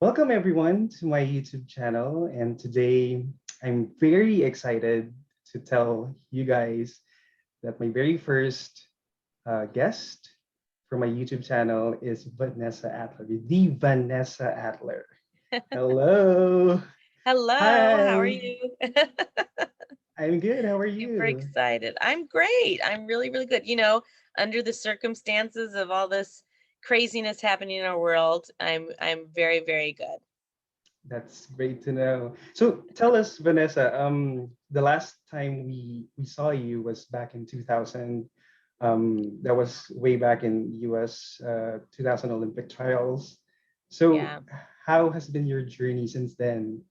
Welcome everyone to my YouTube channel, and today I'm very excited to tell you guys that my very first guest for my YouTube channel is Vanessa Atler, the Vanessa Atler. Hello. Hello, how are Hi. you? I'm good. How are Super you? excited. I'm great. I'm really, really good. Under the circumstances of all this craziness happening in our world, I'm very, very good. That's great to know. So tell us, Vanessa, the last time we saw you was back in 2000. That was way back in US 2000 Olympic trials. So Yeah. how has been your journey since then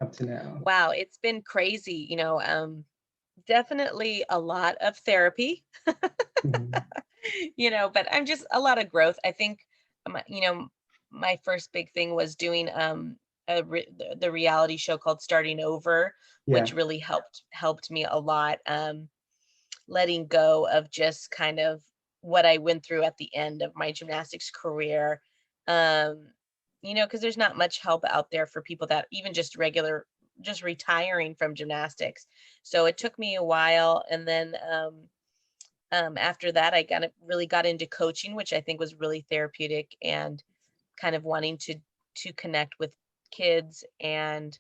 up to now? Wow, it's been crazy. Definitely a lot of therapy, Mhm. but I'm just a lot of growth. I think, my first big thing was doing the reality show called Starting Over, Yeah. which really helped me a lot. Letting go of just kind of what I went through at the end of my gymnastics career. Um, because there's not much help out there for people that even just retiring from gymnastics. So it took me a while, and then after that, I really got into coaching, which I think was really therapeutic and kind of wanting to connect with kids and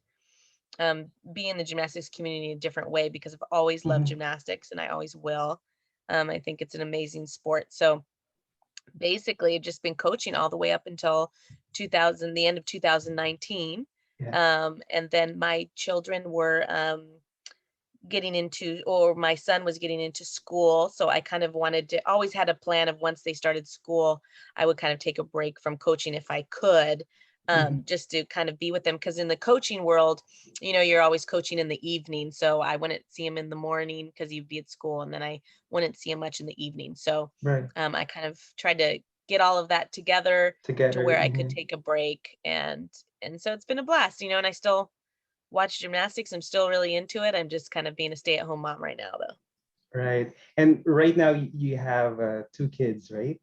be in the gymnastics community in a different way because I've always loved Mhm. gymnastics and I always will. I think it's an amazing sport. So basically, I've just been coaching all the way up until the end of 2019. Yeah. And then my children were or my son was getting into school. So I kind of always had a plan of once they started school, I would kind of take a break from coaching if I could, Mhm. just to kind of be with them. Because in the coaching world, you're always coaching in the evening. So I wouldn't see him in the morning because he'd be at school, and then I wouldn't see him much in the evening. So Right. I kind of tried to get all of that together to Together. where I could Mhm. take a break, and so it's been a blast, and I still watch gymnastics. I'm still really into it. I'm just kind of being a stay-at-home mom right now, though. Right. And right now you have two kids, right?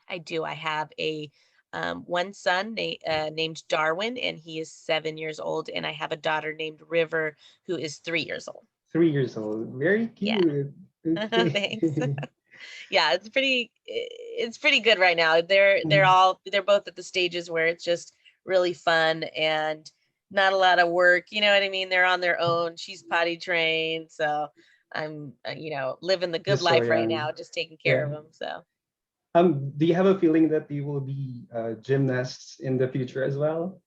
I do. I have a one son named Darwin, and he is 7 years old, and I have a daughter named River, who is 3 years old. 3 years old. Very Yeah, cute. Okay. thanks. Yeah, it's pretty good right now. They're both at the stages where it's just really fun and not a lot of work. You know what I mean? They're on their own. She's potty trained, so I'm living the good Just so life right young. now, just taking care Yeah. of them. So Do you have a feeling that you will be gymnasts in the future as well?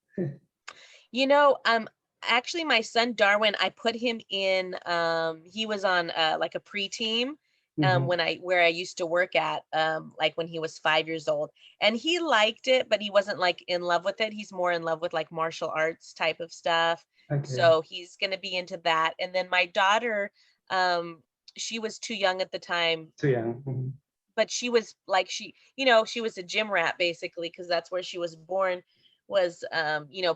You know, um, actually, my son Darwin, I put him in. He was on like a pre-team Hmm. where I used to work at, like when he was 5 years old, and he liked it, but he wasn't like in love with it. He's more in love with like martial arts type of stuff. Okay. So he's gonna be into that. And then my daughter, um, she was too young at the time, Too young. Mhm. but she was like she was a gym rat basically because that's where she was born, was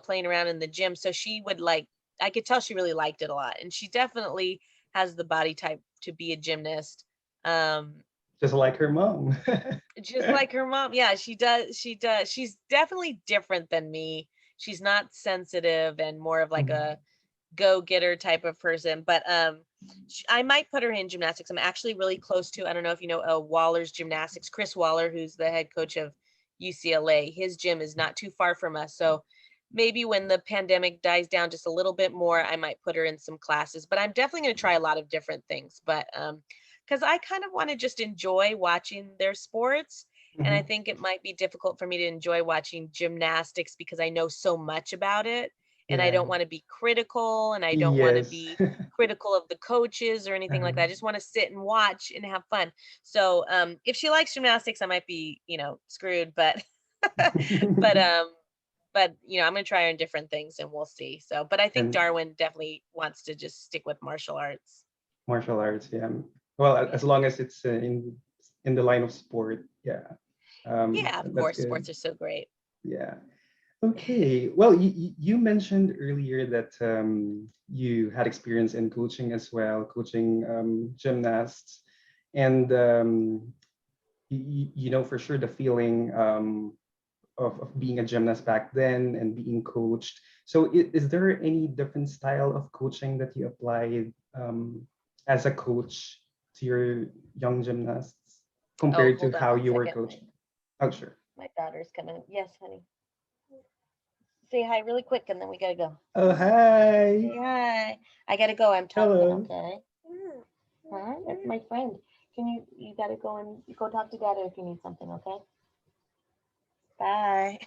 playing around in the gym. So she would like, I could tell she really liked it a lot, and she definitely has the body type to be a gymnast. um Just like her mom. just like her mom. Yeah, she does. She's definitely different than me. She's not sensitive and more of like Mhm. a go-getter type of person, but I might put her in gymnastics. I'm actually really close to, I don't know if you know, Waller's Gymnastics, Chris Waller, who's the head coach of UCLA. His gym is not too far from us, so maybe when the pandemic dies down just a little bit more, I might put her in some classes. But I'm definitely going to try a lot of different things, but because I kind of want to just enjoy watching their sports. And I Mhm. think it might be difficult for me to enjoy watching gymnastics because I know so much about it, and I Yeah. don't want to be critical, and I don't want to Yes. be critical of the coaches or anything like that. I Um, just want to sit and watch and have fun. So if she likes gymnastics, I might be, screwed, but but I'm gonna try her in different things and we'll see. So, but I think and Darwin definitely wants to just stick with martial arts. martial arts, yeah. Well, Yeah. as long as it's in the line of sport, yeah. Yeah, of That's course. good. Sports are so great. Yeah. Okay. Well, you mentioned earlier that you had experience in coaching as well, coaching gymnasts, and you know for sure the feeling of being a gymnast back then and being coached. So is there any different style of coaching that you applied as a coach to your young gymnasts Oh, compared to hold on how one you were second. coaching? Oh, sure. My daughter's coming. Yes, honey. Say hi really quick and then we gotta go. Oh, hi. Say hi. I gotta go. I'm talking, Hello. okay? Hi, that's my friend. You gotta go and go talk to dad if you need something, okay? Bye.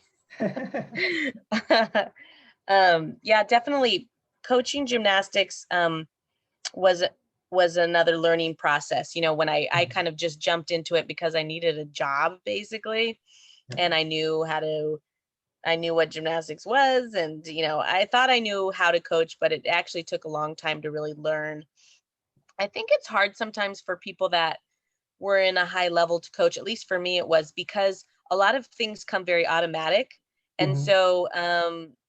Yeah, definitely coaching gymnastics was was another learning process. You know, when I kind of just jumped into it because I needed a job basically, Yeah. and I knew what gymnastics was, and you know, I thought I knew how to coach, but it actually took a long time to really learn. I think it's hard sometimes for people that were in a high level to coach. At least for me it was, because a lot of things come very automatic. And Mhm. so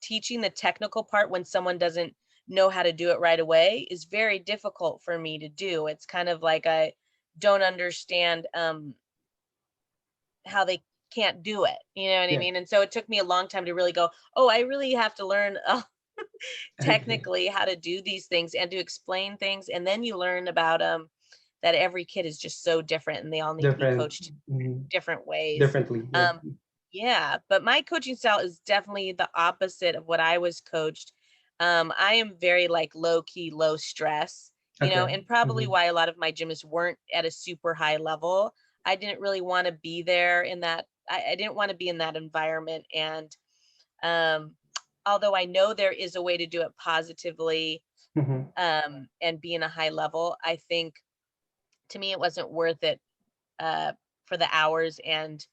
teaching the technical part when someone doesn't know how to do it right away is very difficult for me to do. It's kind of like I don't understand how they can't do it. You know what I Yeah. mean? And so it took me a long time to really go, oh, I really have to learn Okay. technically how to do these things and to explain things. And then you learn about that every kid is just so different and they all need to be Different. coached Mhm. different ways. Differently. Yeah. Um, yeah, but my coaching style is definitely the opposite of what I was coached. I am very like low key, low stress, you know, Okay. and probably Mhm. why a lot of my gymnasts weren't at a super high level. I didn't really want to be there in that. I didn't want to be in that environment. And um, although I know there is a way to do it positively Mhm. and be in a high level, I think to me it wasn't worth it uh, for the hours and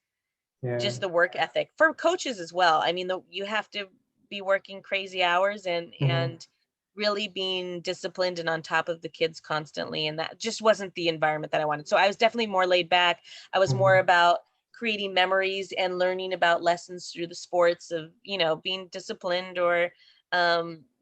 Yeah. just the work ethic for coaches as well. I mean, you have to be working crazy hours Mhm. and really being disciplined and on top of the kids constantly, and that just wasn't the environment that I wanted. So I was definitely more laid back. I was more Mhm. about creating memories and learning about lessons through the sports of, you know, being disciplined or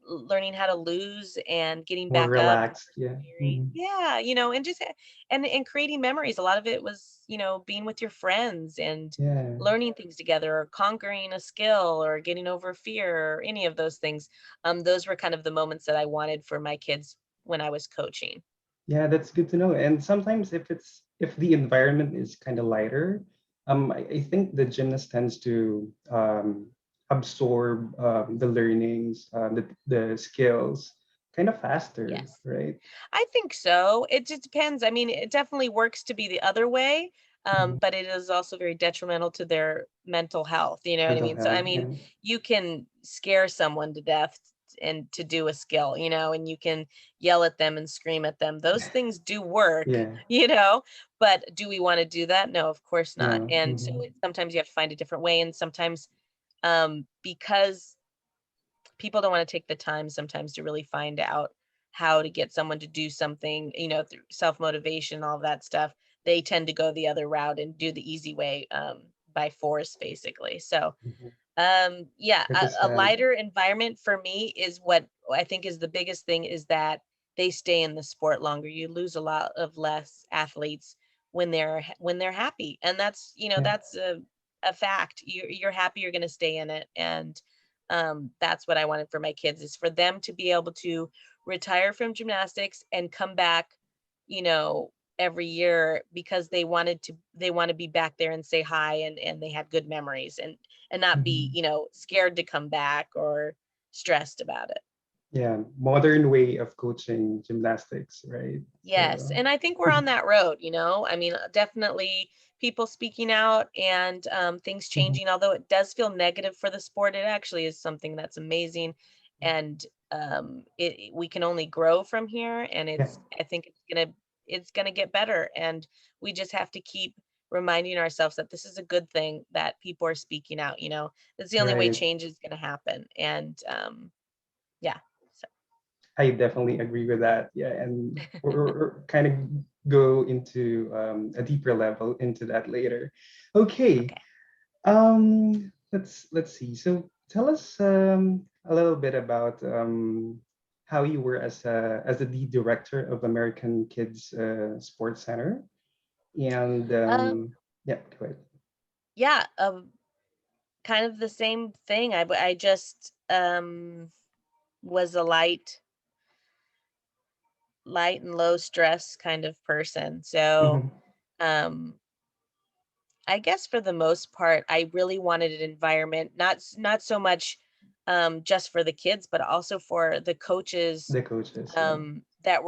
learning how to lose and getting More back up and relaxed. Yeah. persevering. Mhm. Yeah, you know, and just and creating memories. A lot of it was, you know, being with your friends and Yeah. learning things together or conquering a skill or getting over fear or any of those things. Those were kind of the moments that I wanted for my kids when I was coaching. Yeah, that's good to know. And sometimes if the environment is kind of lighter, I think the gymnast tends to absorb the learnings, the skills kind of faster, Yes. right? I think so. It just depends. I mean, it definitely works to be the other way, Mhm. but it is also very detrimental to their mental health. You know what I Mental mean? So, I health. mean, Yeah. you can scare someone to death and to do a skill, you know, and you can yell at them and scream at them. Those things do work, Yeah. you know, but do we want to do that? No, of course not. No. And so Mhm. sometimes you have to find a different way. And sometimes because people don't want to take the time sometimes to really find out how to get someone to do something, you know, through self motivation, all of that stuff. They tend to go the other route and do the easy way by force, basically. So, Mhm. yeah, Which is a sad. lighter environment for me is what I think is the biggest thing is that they stay in the sport longer. You lose a lot of less athletes when they're happy, and that's, you know, Yeah. that's a fact. You're happy, you're going to stay in it, and that's what I wanted for my kids is for them to be able to retire from gymnastics and come back, you know, every year because they want to be back there and say hi and they had good memories and not be, Mhm. you know, scared to come back or stressed about it. Yeah. Modern way of coaching gymnastics, right? Yes, So. and I think we're on that road, you know. I mean, definitely people speaking out and things Mhm. changing. Although it does feel negative for the sport, it actually is something that's amazing, and we can only grow from here. And Yeah. I think it's gonna get better, and we just have to keep reminding ourselves that this is a good thing that people are speaking out. You know, that's the only way Right. change is gonna happen. And yeah, so I definitely agree with that. Yeah, and we're kind of go into a deeper level into that later. Okay, okay. let's see. So tell us a little bit about how you were as the lead director of American Kids Sports Center, and Um, yeah, go ahead. yeah. kind of the same thing. I just was a light and low stress kind of person. So Mhm. um I guess for the most part, I really wanted an environment, not so much just for the kids, but also for the coaches The coaches, yeah. that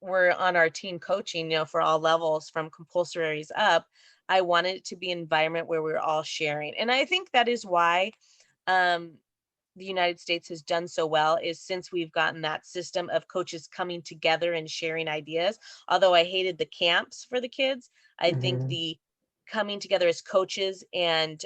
were on our team coaching, for all levels from compulsories up. I wanted it to be an environment where we were all sharing. And I think that is why um, the United States has done so well, is since we've gotten that system of coaches coming together and sharing ideas. Although I hated the camps for the kids, I think Mhm. the coming together as coaches and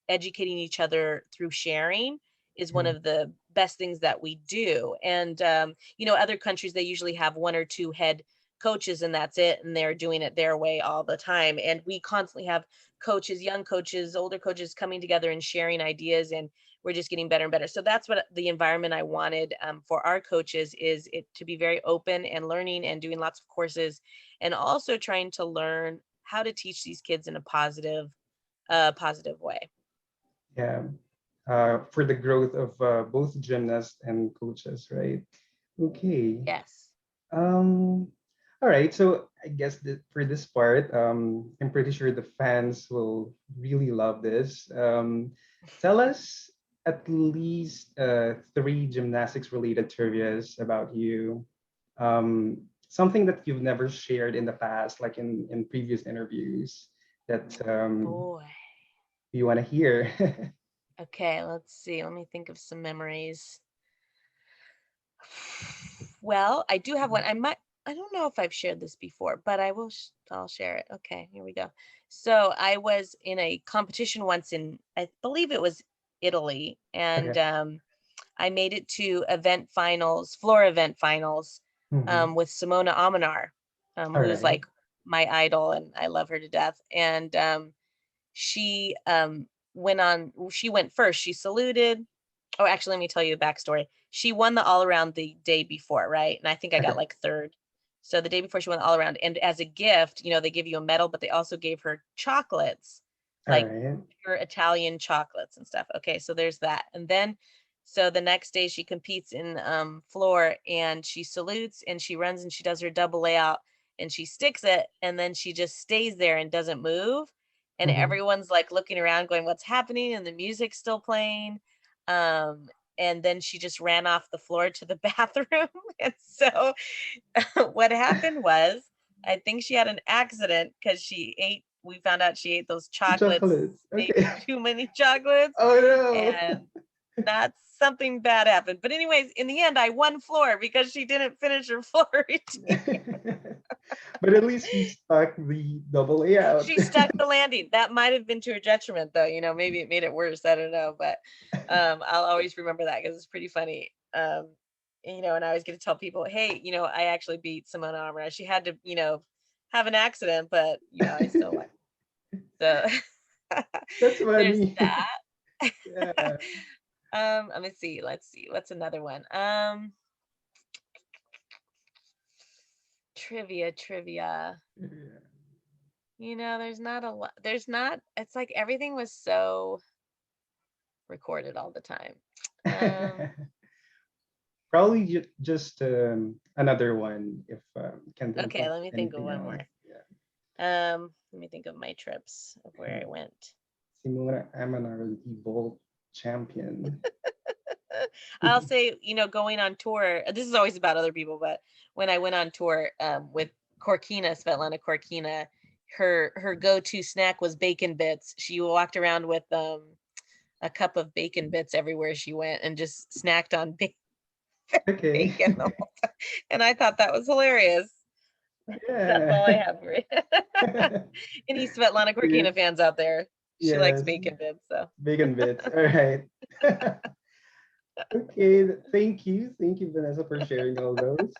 educating each other through sharing is one Mhm. of the best things that we do. And other countries, they usually have one or two head coaches and that's it, and they're doing it their way all the time. And we constantly have coaches, young coaches, older coaches coming together and sharing ideas, and we're just getting better and better. So that's what the environment I wanted for our coaches, is it to be very open and learning and doing lots of courses, and also trying to learn how to teach these kids in a positive way. Yeah. For the growth of both gymnasts and coaches, right? Okay. Yes. Um, all right. So I guess that for this part, I'm pretty sure the fans will really love this. Tell us at least three gymnastics related trivias about you. Something that you've never shared in the past, like in previous interviews, that Boy. you want to hear. Okay, let's see. Let me think of some memories. Well, I do have one. I don't know if I've shared this before, but I'll share it. Okay, here we go. So I was in a competition once in, I believe it was Italy, and Okay. I made it to event finals, floor event finals, Mhm. with Simona Amanar, All who's right. like my idol, and I love her to death. And she she went first. She saluted. Oh, actually, let me tell you the backstory. She won the all around the day before, right? And I think I got Okay. like third. So the day before she won the all around, and as a gift, they give you a medal, but they also gave her chocolates, All like right. pure Italian chocolates and stuff. Okay, so there's that. And then so the next day she competes in floor, and she salutes and she runs and she does her double layout, and she sticks it, and then she just stays there and doesn't move. And Mhm. everyone's like looking around going, what's happening? And the music's still playing. Um, and then she just ran off the floor to the bathroom. And so what happened was, I think she had an accident because we found out she ate those chocolates, Chocolates. maybe Okay. too many chocolates, Oh and that's something bad happened. But anyways, in the end, I won floor because she didn't finish her floor routine. no. But at least she stuck the double layout. She stuck the landing. That might have been to her detriment, though. Maybe it made it worse. I don't know, but I'll always remember that because it's pretty funny. And I always get to tell people, hey, I actually beat Simona Amanar. She had to, have an accident, but I still won. So That's there's funny. that. Yeah. Let me see. Let's see. What's another one? Trivia. Yeah. There's not a lot. There's not. It's like everything was so recorded all the time. Um, Probably just another one if can think okay, of let me think of anything one else. more. Yeah. Let me think of my trips of where I went. Simona Amanar, the Vault champion. I'll say, going on tour, this is always about other people, but when I went on tour with Khorkina, Svetlana Khorkina, her go-to snack was bacon bits. She walked around with a cup of bacon bits everywhere she went and just snacked on Okay. bacon the whole time. And I thought that was hilarious. That's all I Yeah. have for you. Any Svetlana Yeah. Khorkina fans out there? She likes Yes. bacon bits, so Bacon bits. All right. Okay. Thank you. Thank you, Vanessa, for sharing all those.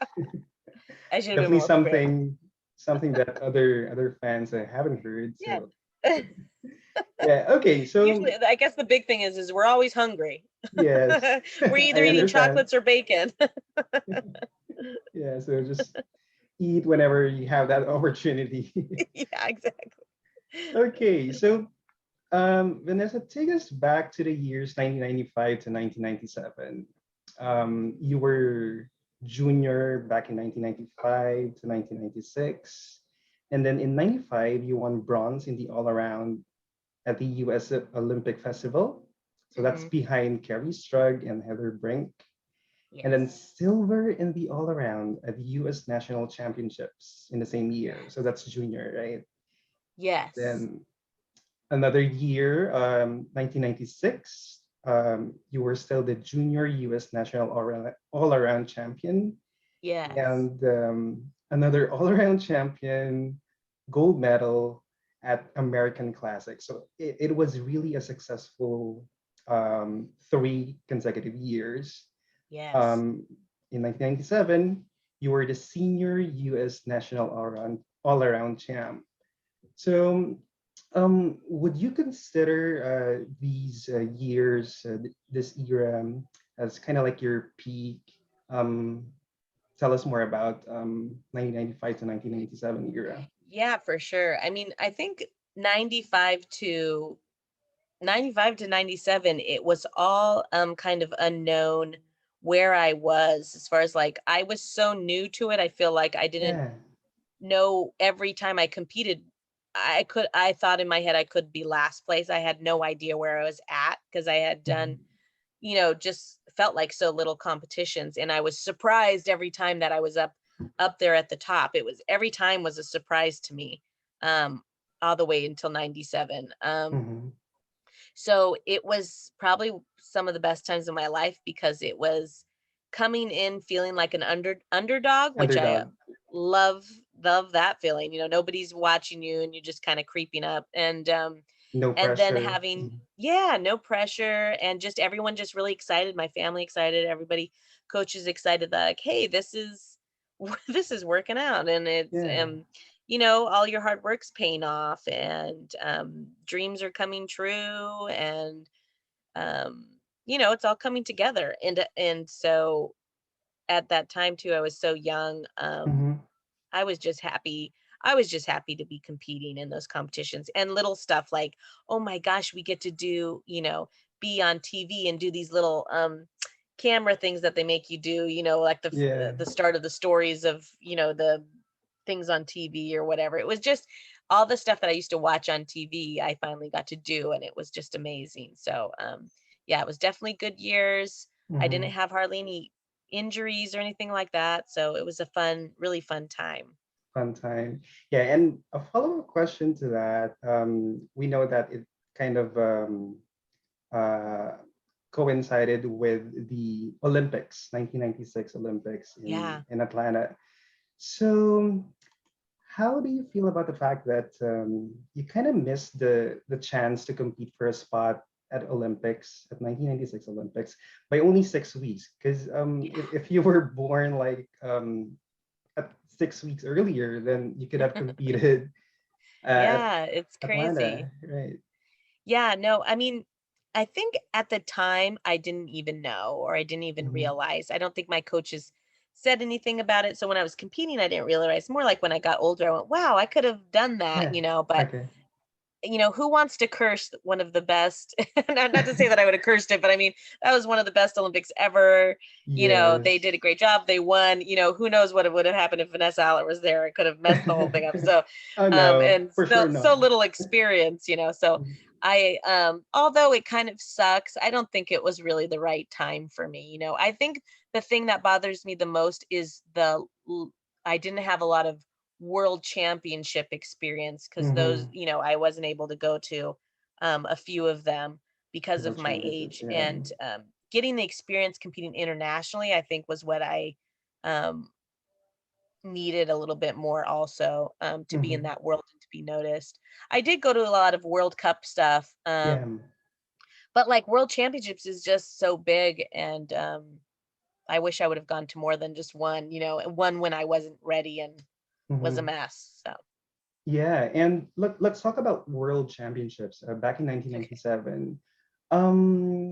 I should have been Definitely more prepared. something that other fans haven't heard. Yeah. So yeah. Okay. So Usually, I guess the big thing is we're always hungry. yes, We're either I eating understand. chocolates or bacon. Yeah. So just eat whenever you have that opportunity. Yeah, exactly. Okay. So Vanessa, take us back to the years 1995 to 1997. You were junior back in 1995 to 1996. And then in 95, you won bronze in the all-around at the US Olympic Festival. So that's Hmm. behind Kerri Strug and Heather Brink. And then Yes. silver in the all-around at the US National Championships in the same year. So Yes. that's junior, right? Yes. Then another year, 1996, you were still the junior US national all-around champion, Yes. and another all-around champion, gold medal at American Classic. So it was really a successful 3 consecutive years. Yes. Um, in 1997, you were the senior US national all-around champ. So, would you consider these years, this era, as kind of like your peak? Um, Tell us more about 1995 to 1997 era. Yeah, for sure. I mean, I think 95 to 95 to 97, it was all kind of unknown where I was, as far as like I was so new to it. I feel like I didn't Yeah. know. Every time I competed, I thought in my head I could be last place. I had no idea where I was at because I had done, Mhm. just felt like so little competitions, and I was surprised every time that I was up there at the top. It was every time was a surprise to me, um all the way until 97. Mhm. So it was probably some of the best times of my life because it was coming in feeling like an underdog, which I Underdog. love love that feeling. Nobody's watching you and you're just kind of creeping up, No and then pressure. having, Mhm. yeah, no pressure, and just everyone just really excited, my family excited, everybody, coaches excited, that like, hey, this is this is working out, and it's Yeah. all your hard work's paying off, and dreams are coming true, and um it's all coming together, and so at that time too, I was so young. Mhm. I was just happy. I was just happy to be competing in those competitions, and little stuff like, oh my gosh, we get to do, be on TV and do these little camera things that they make you do, like Yeah. the start of the stories of, the things on TV or whatever. It was just all the stuff that I used to watch on TV, I finally got to do, and it was just amazing. So, yeah, it was definitely good years. I didn't Mhm. have hardly any injuries or anything like that. So it was a fun, really fun time. Fun time. Yeah, and a follow-up question to that. We know that it kind of uh, coincided with the Olympics, 1996 Olympics Yeah. in Atlanta. So, how do you feel about the fact that you kind of missed the chance to compete for a spot at Olympics, at 1996 Olympics, by only 6 weeks? Because Yeah. if you were born like at 6 weeks earlier, then you could have competed at Yeah, it's crazy. Atlanta, right? Yeah, no, I mean, I think at the time I didn't even know, or I didn't even Mhm. realize. I don't think my coaches said anything about it. So when I was competing, I didn't realize. More like when I got older, I went, wow, I could have done that, Yeah. but Okay. who wants to curse one of the best? Not to say that I would have cursed it, but I mean, that was one of the best Olympics ever. They Yes. did a great job. They won. Who knows what would have happened if Vanessa Atler was there? It could have messed the whole thing up. So, Oh no, and for so, sure so not. little experience, So Mhm. although it kind of sucks, I don't think it was really the right time for me. I think the thing that bothers me the most is I didn't have a lot of world championship experience, because those, Mhm. I wasn't able to go to a few of them because of World my Championships, age, yeah. and getting the experience competing internationally, I think, was what I um, needed a little bit more also, to be in Mhm. that world and to be noticed. I did go to a lot of World Cup stuff, Yeah. but like World Championships is just so big, and I wish I would have gone to more than just one, and one when I wasn't ready and was a Mhm. mess. So, Yeah, and let's talk about World Championships back in okay. 1997. Um,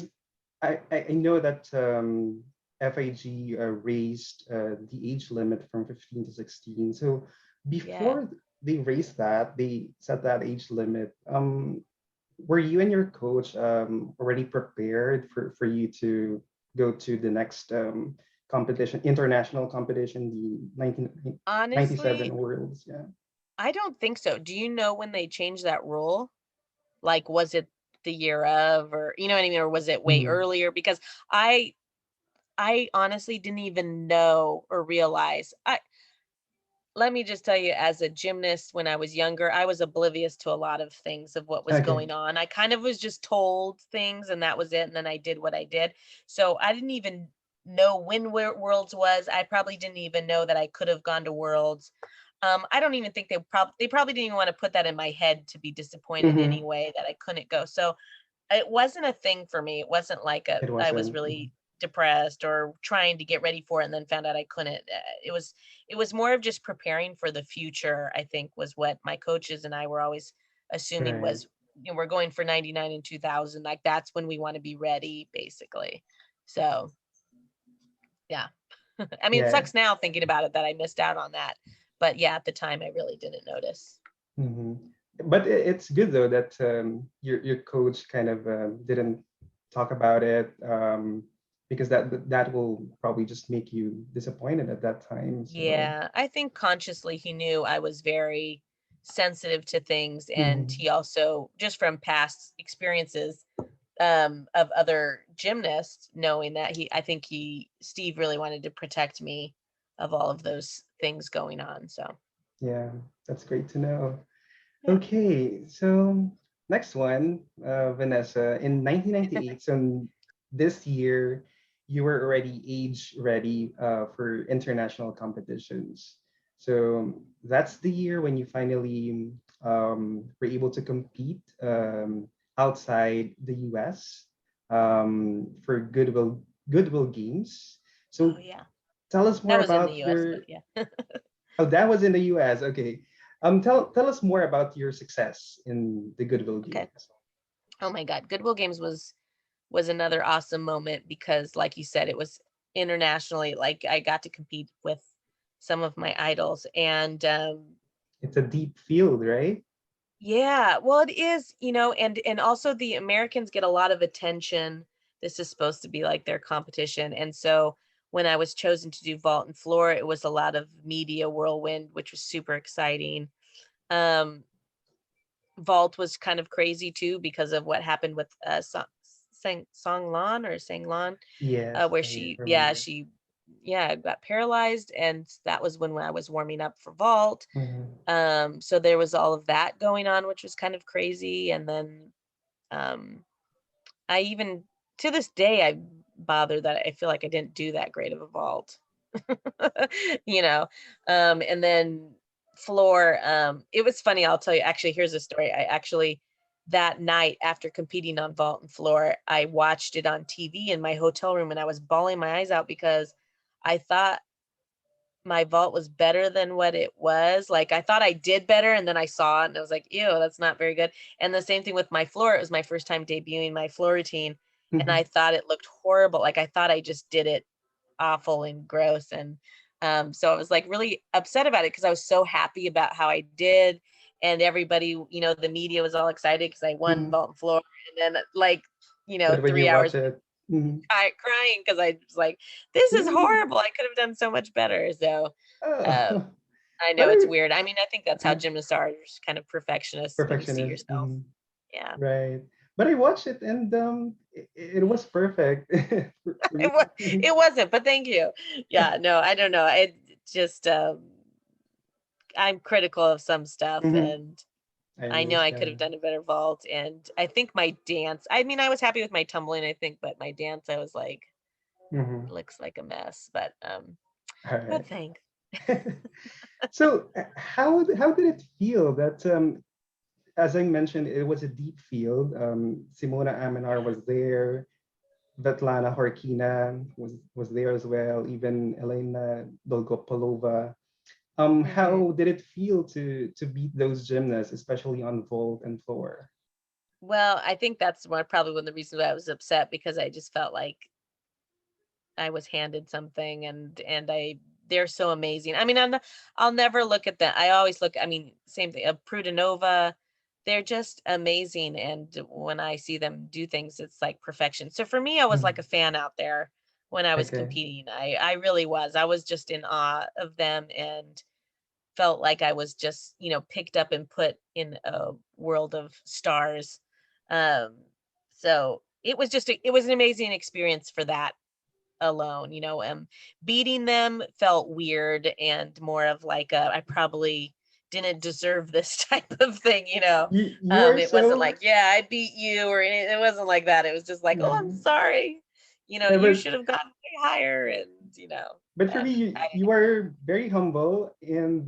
I know that FIG raised the age limit from 15 to 16. So Yeah. before they raised that, they set that age limit. were you and your coach already prepared for you to go to the next competition, international competition, the 1997 Honestly, Worlds? Yeah. I don't think so. Do you know when they changed that rule? Like, was it the year of, or you know what I mean, or was it way Mhm. earlier? Because I I honestly didn't even know or realize. Let me just tell you, as a gymnast, when I was younger, I was oblivious to a lot of things of what was Okay. going on. I kind of was just told things and that was it. And then I did what I did. So I didn't even know when Worlds was. I probably didn't even know that I could have gone to Worlds. I don't even think they probably didn't even want to put that in my head to be disappointed Hmm. anyway that I couldn't go. So it wasn't a thing for me. It wasn't like It I was wasn't. really depressed or trying to get ready for it and then found out I couldn't. It was more of just preparing for the future, I think, was what my coaches and I were always assuming Right. was, we're going for 99 and 2000. Like that's when we want to be ready, basically. So yeah. I mean, it Yeah. sucks now thinking about it that I missed out on that. But yeah, at the time I really didn't notice. Hmm. But it's good though that your coach kind of didn't talk about it, because that will probably just make you disappointed at that time. So. Yeah, I think consciously he knew I was very sensitive to things, and Mhm. he also, just from past experiences of other gymnasts, knowing that I think Steve really wanted to protect me of all of those things going on. So Yeah, that's great to know. yeah. Okay, so next one, Vanessa, in 1998, so this year, you were already age ready for international competitions. So that's the year when you finally were able to compete outside the US for Goodwill Games. Oh So yeah, tell us more that was in the about US, but your. yeah. Oh, that was in the US. Okay. Tell us more about your success in the Goodwill Okay. Games. Oh my God, Goodwill Games was another awesome moment because, like you said, it was internationally. Like I got to compete with some of my idols, and It's a deep field, right? yeah, well, it is, and also the Americans get a lot of attention. This is supposed to be like their competition. And so when I was chosen to do vault and floor, it was a lot of media whirlwind, which was super exciting. Um, vault was kind of crazy too because of what happened with Songlan or Sanglan, Yes, where I she, yeah, remember. got paralyzed, and that was when I was warming up for vault. Mhm. So there was all of that going on, which was kind of crazy. And then um, I even, to this day, I bother that I feel like I didn't do that great of a vault, you know. And then floor, it was funny. I'll tell you. Actually, here's a story. I actually that night after competing on vault and floor, I watched it on TV in my hotel room, and I was bawling my eyes out because I thought my vault was better than what it was. Like I thought I did better, and then I saw it and I was like, ew, that's not very good. And the same thing with my floor. It was my first time debuting my floor routine, and I Mhm. thought it looked horrible. Like I thought I just did it awful and gross. And so I was like really upset about it because I was so happy about how I did. And everybody, the media was all excited because I won Mhm. vault and floor. And then like, But when you 3 hours watch it, mhm. crying because I was like, this is Really? horrible. I could have done so much better. So uh, Oh. I But know it's weird. I mean, I think that's how uh, gymnasts are, just kind of perfectionists when you see perfectionist. yourself. Mhm. Yeah. Right. But I watched it and it was perfect for me. It wasn't, but thank you. Yeah, no, I don't know. It just I'm critical of some stuff, Mhm. and I I know I could have understand. done a better vault. And I think my dance, I mean, I was happy with my tumbling, I think, but my dance, I was like, Mhm. looks like a mess. But All but right. thanks. So how did it feel that as I mentioned, it was a deep field. Simona Amanar was there. Svetlana Khorkina was there as well. Even Elena Dolgopolova. Hmm. How did it feel to beat those gymnasts, especially on vault and floor? Well, I think that's probably one of the reasons why I was upset, because I just felt like I was handed something, and they're so amazing. I mean, I'll never look at that. I always look, I mean, same thing, Prudinova, they're just amazing. And when I see them do things, it's like perfection. So for me, I was like a Mhm. fan out there when I was Okay. competing. I really was. I was just in awe of them and felt like I was just, picked up and put in a world of stars. Um, so it was it was an amazing experience for that alone. Beating them felt weird and more of like I probably didn't deserve this type of thing. You are It wasn't so like, yeah, I beat you, or it wasn't like that. It was just like, oh, I'm yeah. sorry. Yeah, You should have gotten way higher, and but for and me, I you are very humble, and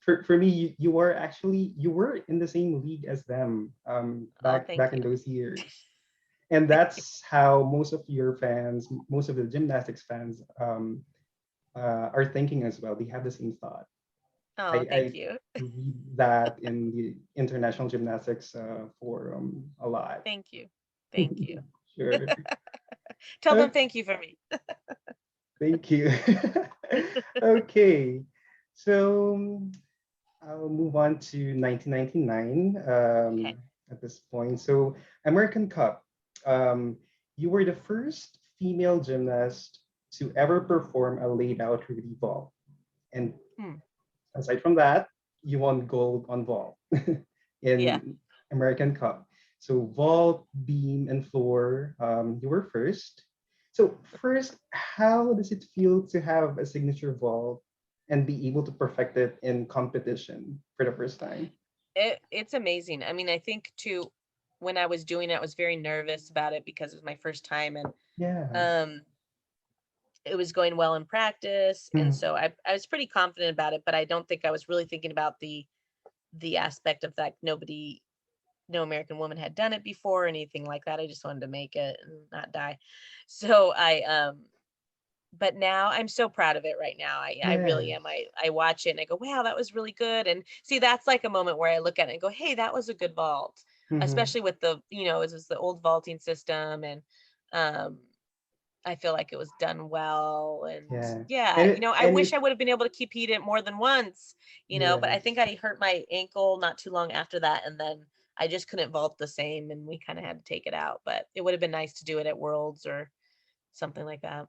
for me, you are actually you were in the same league as them oh, back thank in you. those years, and that's how most of your fans, most of the gymnastics fans, are thinking as well. They have the same thought. Oh, I thank you. read that in the International Gymnastics Forum a lot. Thank you. Thank you. Sure. Tell them Okay, thank you for me. thank you. Okay, so I'll move on to 1999 Okay. at this point. So, American Cup. Um, you were the first female gymnast to ever perform a laid out Rudi Vault. And Hmm. aside from that, you won gold on vault Yeah. in American Cup. So vault, beam, and floor, you were first. So first, how does it feel to have a signature vault and be able to perfect it in competition for the first time? It's amazing. I mean, I think too, when I was doing it, I was very nervous about it because it was my first time, and Yeah. um it was going well in practice, and Mm, so I was pretty confident about it, but I don't think I was really thinking about the aspect of that no American woman had done it before or anything like that. I just wanted to make it and not die. So but now I'm so proud of it right now. I really am. yes. I watch it and I go, wow, that was really good. And see, that's like a moment where I look at it and go, hey, that was a good vault, Hmm. especially with it was the old vaulting system. And um, I feel like it was done well. And Yeah. yeah, And it I and wish it I would have been able to compete it more than once, but I think yes. I hurt my ankle not too long after that. And then I just couldn't vault the same and we kind of had to take it out. But it would have been nice to do it at Worlds or something like that.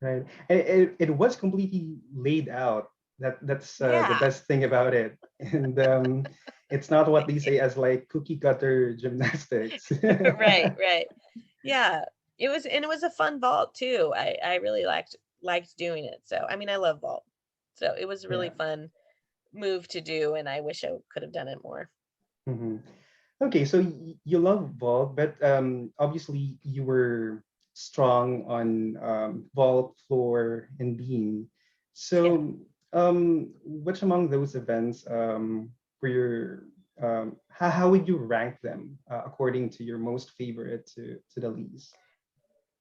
Right. And it was completely laid out. That's the Yeah. best thing about it. And it's not what they say as like cookie cutter gymnastics. Right, right. Yeah. It was a fun vault too. I really liked doing it. So, I mean, I love vault. So, it was a really Yeah. fun move to do and I wish I could have done it more. Hmm. Okay, so you love vault, but obviously you were strong on vault, floor, and beam. Yeah. So which among those events were your how would you rank them according to your most favorite to the least?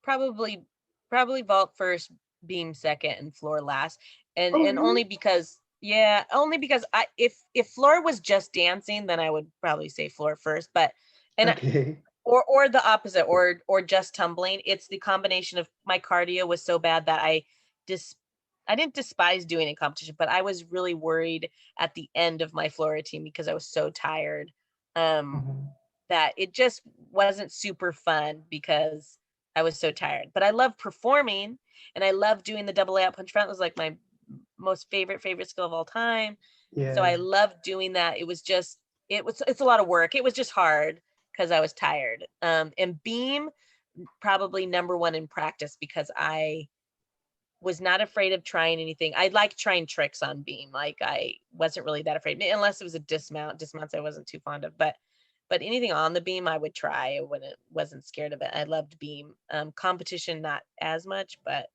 Probably probably vault first, beam second, and floor last. Oh, And really? only because yeah, only because I if floor was just dancing, then I would probably say floor first. But and Okay. or the opposite, or just tumbling. It's the combination of my cardio was so bad that dis I didn't despise doing a competition, but I was really worried at the end of my floor routine because I was so tired. Um, Mhm. that it just wasn't super fun because I was so tired. But I love performing and I love doing the double layout punch front. It was like my most favorite skill of all time. So Yeah. I loved doing that. It's a lot of work. It was just hard because I was tired. And beam probably number one in practice because I was not afraid of trying anything. I like trying tricks on beam. Like I wasn't really that afraid, unless it was a dismount. Dismounts I wasn't too fond of, but anything on the beam I would try when it wasn't scared of it. I loved beam. Competition not as much, but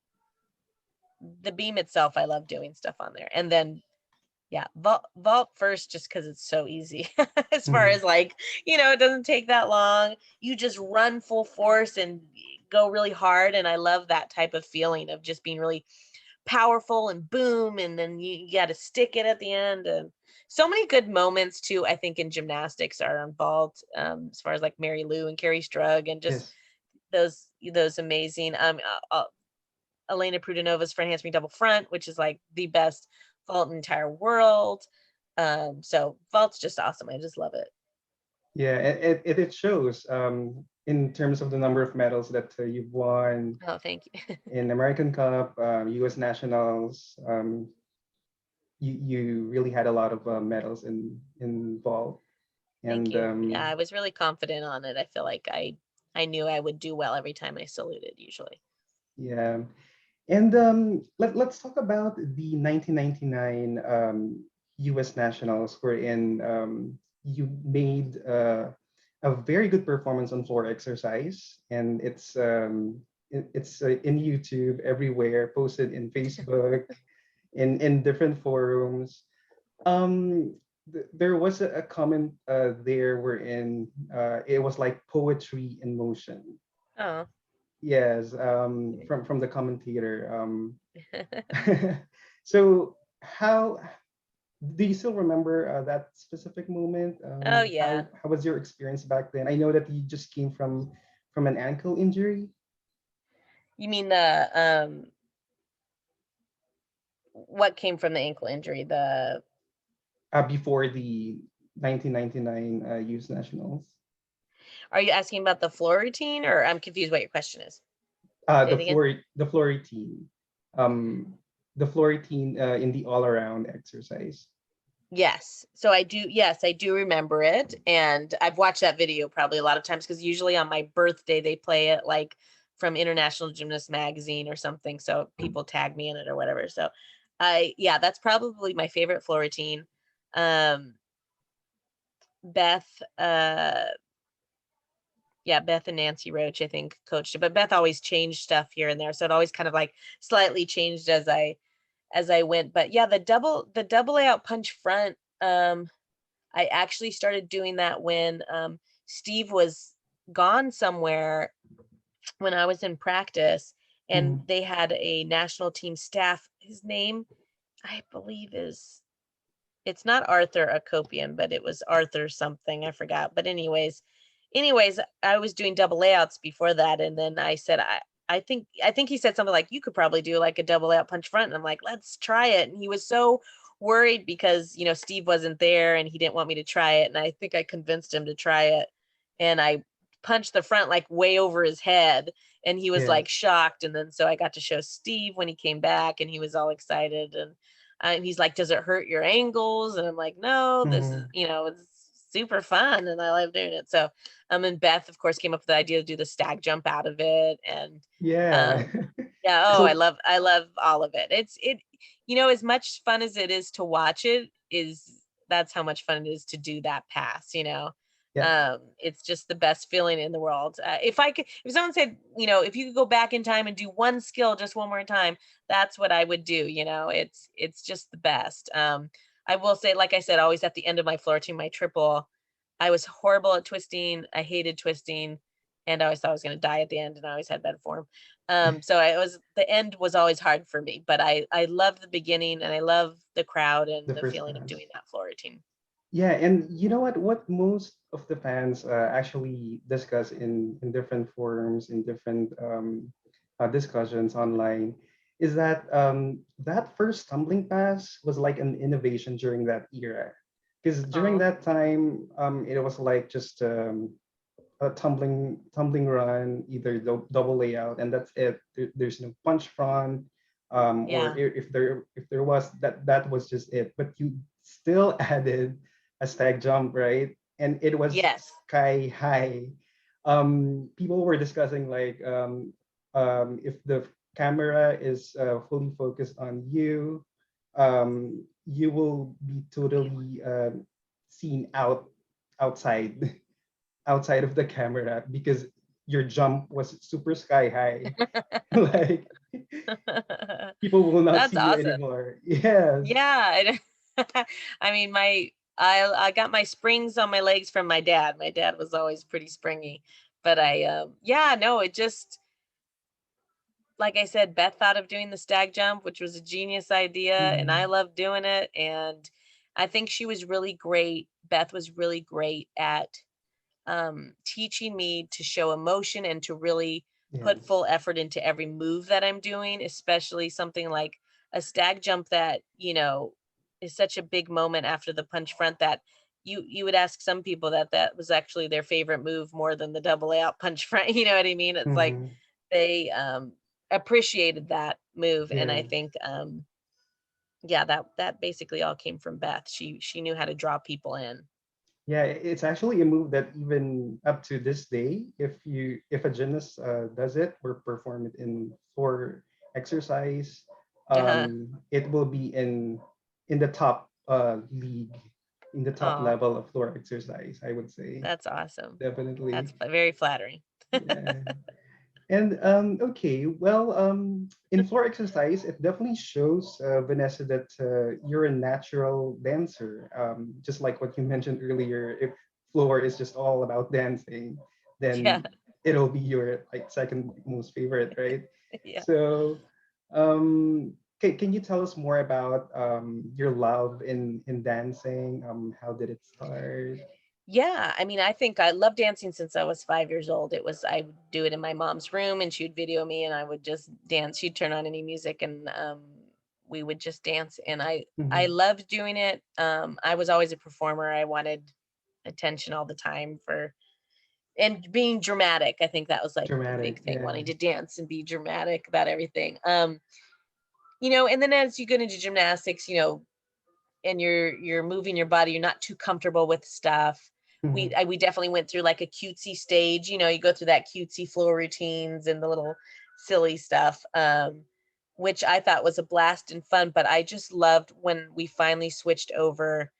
the beam itself I love doing stuff on there. And then yeah, vault first just because it's so easy. As far Mhm. as like, it doesn't take that long. You just run full force and go really hard. And I love that type of feeling of just being really powerful and boom, and then you got to stick it at the end. And so many good moments too, I think in gymnastics are involved, as far as like Mary Lou and Kerri Strug and just Yes. those amazing Elena Prudenova's front handspring double front, which is like the best vault in the entire world. So vault's just awesome. I just love it. Yeah, it shows in terms of the number of medals that you've won Oh, thank you. in American Cup, U.S. Nationals. You really had a lot of medals involved, Thank and you. Yeah, I was really confident on it. I feel like I knew I would do well every time I saluted usually. yeah. And let's talk about the 1999 U.S. Nationals, wherein you made a very good performance on floor exercise, and it's in YouTube everywhere, posted in Facebook, in different forums. There was a comment there wherein it was like poetry in motion. Oh. Yes, from the commentator. So how do you still remember that specific moment? Oh yeah. How was your experience back then? I know that you just came from an ankle injury You mean the what came from the ankle injury? The before the 1999 U.S. Nationals. Are you asking about the floor routine, or I'm confused what your question is? Say it again. The floor routine, um, the floor routine in the all around exercise. Yes. So I do, yes, I do remember it. And I've watched that video probably a lot of times because usually on my birthday they play it like from International Gymnast Magazine or something. So people tag me in it or whatever. So yeah, that's probably my favorite floor routine. Um, Beth, yeah, Beth and Nancy Roach, I think, coached it, but Beth always changed stuff here and there. So it always kind of like slightly changed as I went. But yeah, the double layout punch front, I actually started doing that when Steve was gone somewhere when I was in practice, and Mhm. they had a national team staff. His name, I believe, is it's not Arthur Akopian, but it was Arthur something. I forgot. But anyways, I was doing double layouts before that, and then I said I think he said something like, you could probably do like a double layout punch front, and I'm like, let's try it. And he was so worried because Steve wasn't there and he didn't want me to try it, and I think I convinced him to try it, and I punched the front like way over his head, and he was like Yes. shocked. And then so I got to show Steve when he came back, and he was all excited, and he's like, does it hurt your ankles? And I'm like, no, this is, Mhm. it's super fun and I love doing it. So, and Beth, of course, came up with the idea to do the stag jump out of it. And, Yeah. um, yeah, oh, So I love all of it. As much fun as it is to watch it that's how much fun it is to do that pass. yeah, It's just the best feeling in the world. If someone said, if you could go back in time and do one skill just one more time, that's what I would do. It's just the best. I will say, like I said, always at the end of my floor team, my triple, I was horrible at twisting. I hated twisting, and I always thought I was going to die at the end, and I always had bad form. So the end was always hard for me, but I love the beginning, and I love the crowd and the the first feeling of pass. doing that floor routine. Yeah, and you know what? What most of the fans actually discuss in different forums, in different discussions online, is that that first tumbling pass was like an innovation during that era. Because during Oh, that time, it was like just a tumbling run, either double layout, and that's it. There's no punch front, or yeah. if there was, that was just it. But you still added a stag jump, right? And it was Yes. sky high. People were discussing like if the camera is fully focused on you, you will be totally seen outside outside of the camera because your jump was super sky high. Like people will not That's see you awesome. anymore. Yes. Yeah. I mean, I got my springs on my legs from my dad. My dad was always pretty springy, but yeah, no, it just, like I said, Beth thought of doing the stag jump, which was a genius idea, and I Mhm. love doing it. And I think she was really great. Beth was really great at teaching me to show emotion and to really put Yes. full effort into every move that I'm doing, especially something like a stag jump that, is such a big moment after the punch front that you would ask some people that was actually their favorite move more than the double layout punch front. You know what I mean? It's like Mhm. they appreciated that move, and I Yeah. think yeah, that basically all came from Beth. She knew how to draw people in. Yeah, it's actually a move that even up to this day, if a gymnast does it or perform it in floor exercise, Uh-huh. it will be in the top league, in the top Oh, level of floor exercise, I would say. that's awesome. Definitely. That's very flattering. Yeah. And okay, well, in floor exercise, it definitely shows, Vanessa, that you're a natural dancer. Just like what you mentioned earlier, if floor is just all about dancing, Yeah. then it'll be your like second most favorite, right? Yeah. So, can you tell us more about your love in dancing? How did it start? Yeah, I mean, I think I loved dancing since I was 5 years old. I would do it in my mom's room, and she would video me, and I would just dance. She'd turn on any music, and we would just dance. And I Mhm. loved doing it. I was always a performer. I wanted attention all the time for and being dramatic. I think that was like the Dramatic, big thing, yeah. wanting to dance and be dramatic about everything. And then as you get into gymnastics, and you're moving your body, you're not too comfortable with stuff. Mhm. We definitely went through like a cutesy stage. You go through that cutesy floor routines and the little silly stuff, which I thought was a blast and fun. But I just loved when we finally switched over,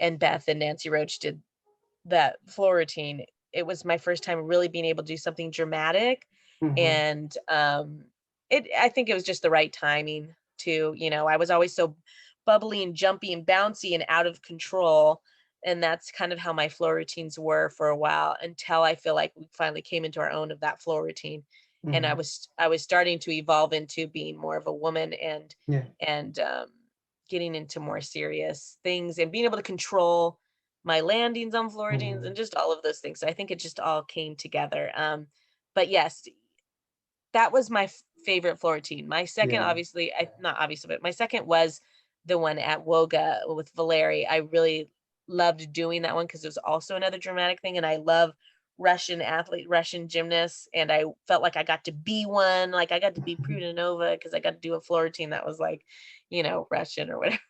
and Beth and Nancy Roach did that floor routine. It was my first time really being able to do something dramatic, Mhm. and I think it was just the right timing too. I was always so bubbly and jumpy and bouncy and out of control, and that's kind of how my floor routines were for a while, until I feel like we finally came into our own of that floor routine, and I Mhm. was I was starting to evolve into being more of a woman, Yeah. and getting into more serious things and being able to control my landings on floor routines and Mhm. just all of those things. So I think it just all came together. But yes, that was my favorite floor routine. My second, Yeah. obviously, not obviously, but my second was the one at Woga with Valeri. I really loved doing that one because it was also another dramatic thing, and I love Russian gymnasts, and I felt like I got to be one. Like I got to be Prudinova because I got to do a floor routine that was like, Russian or whatever.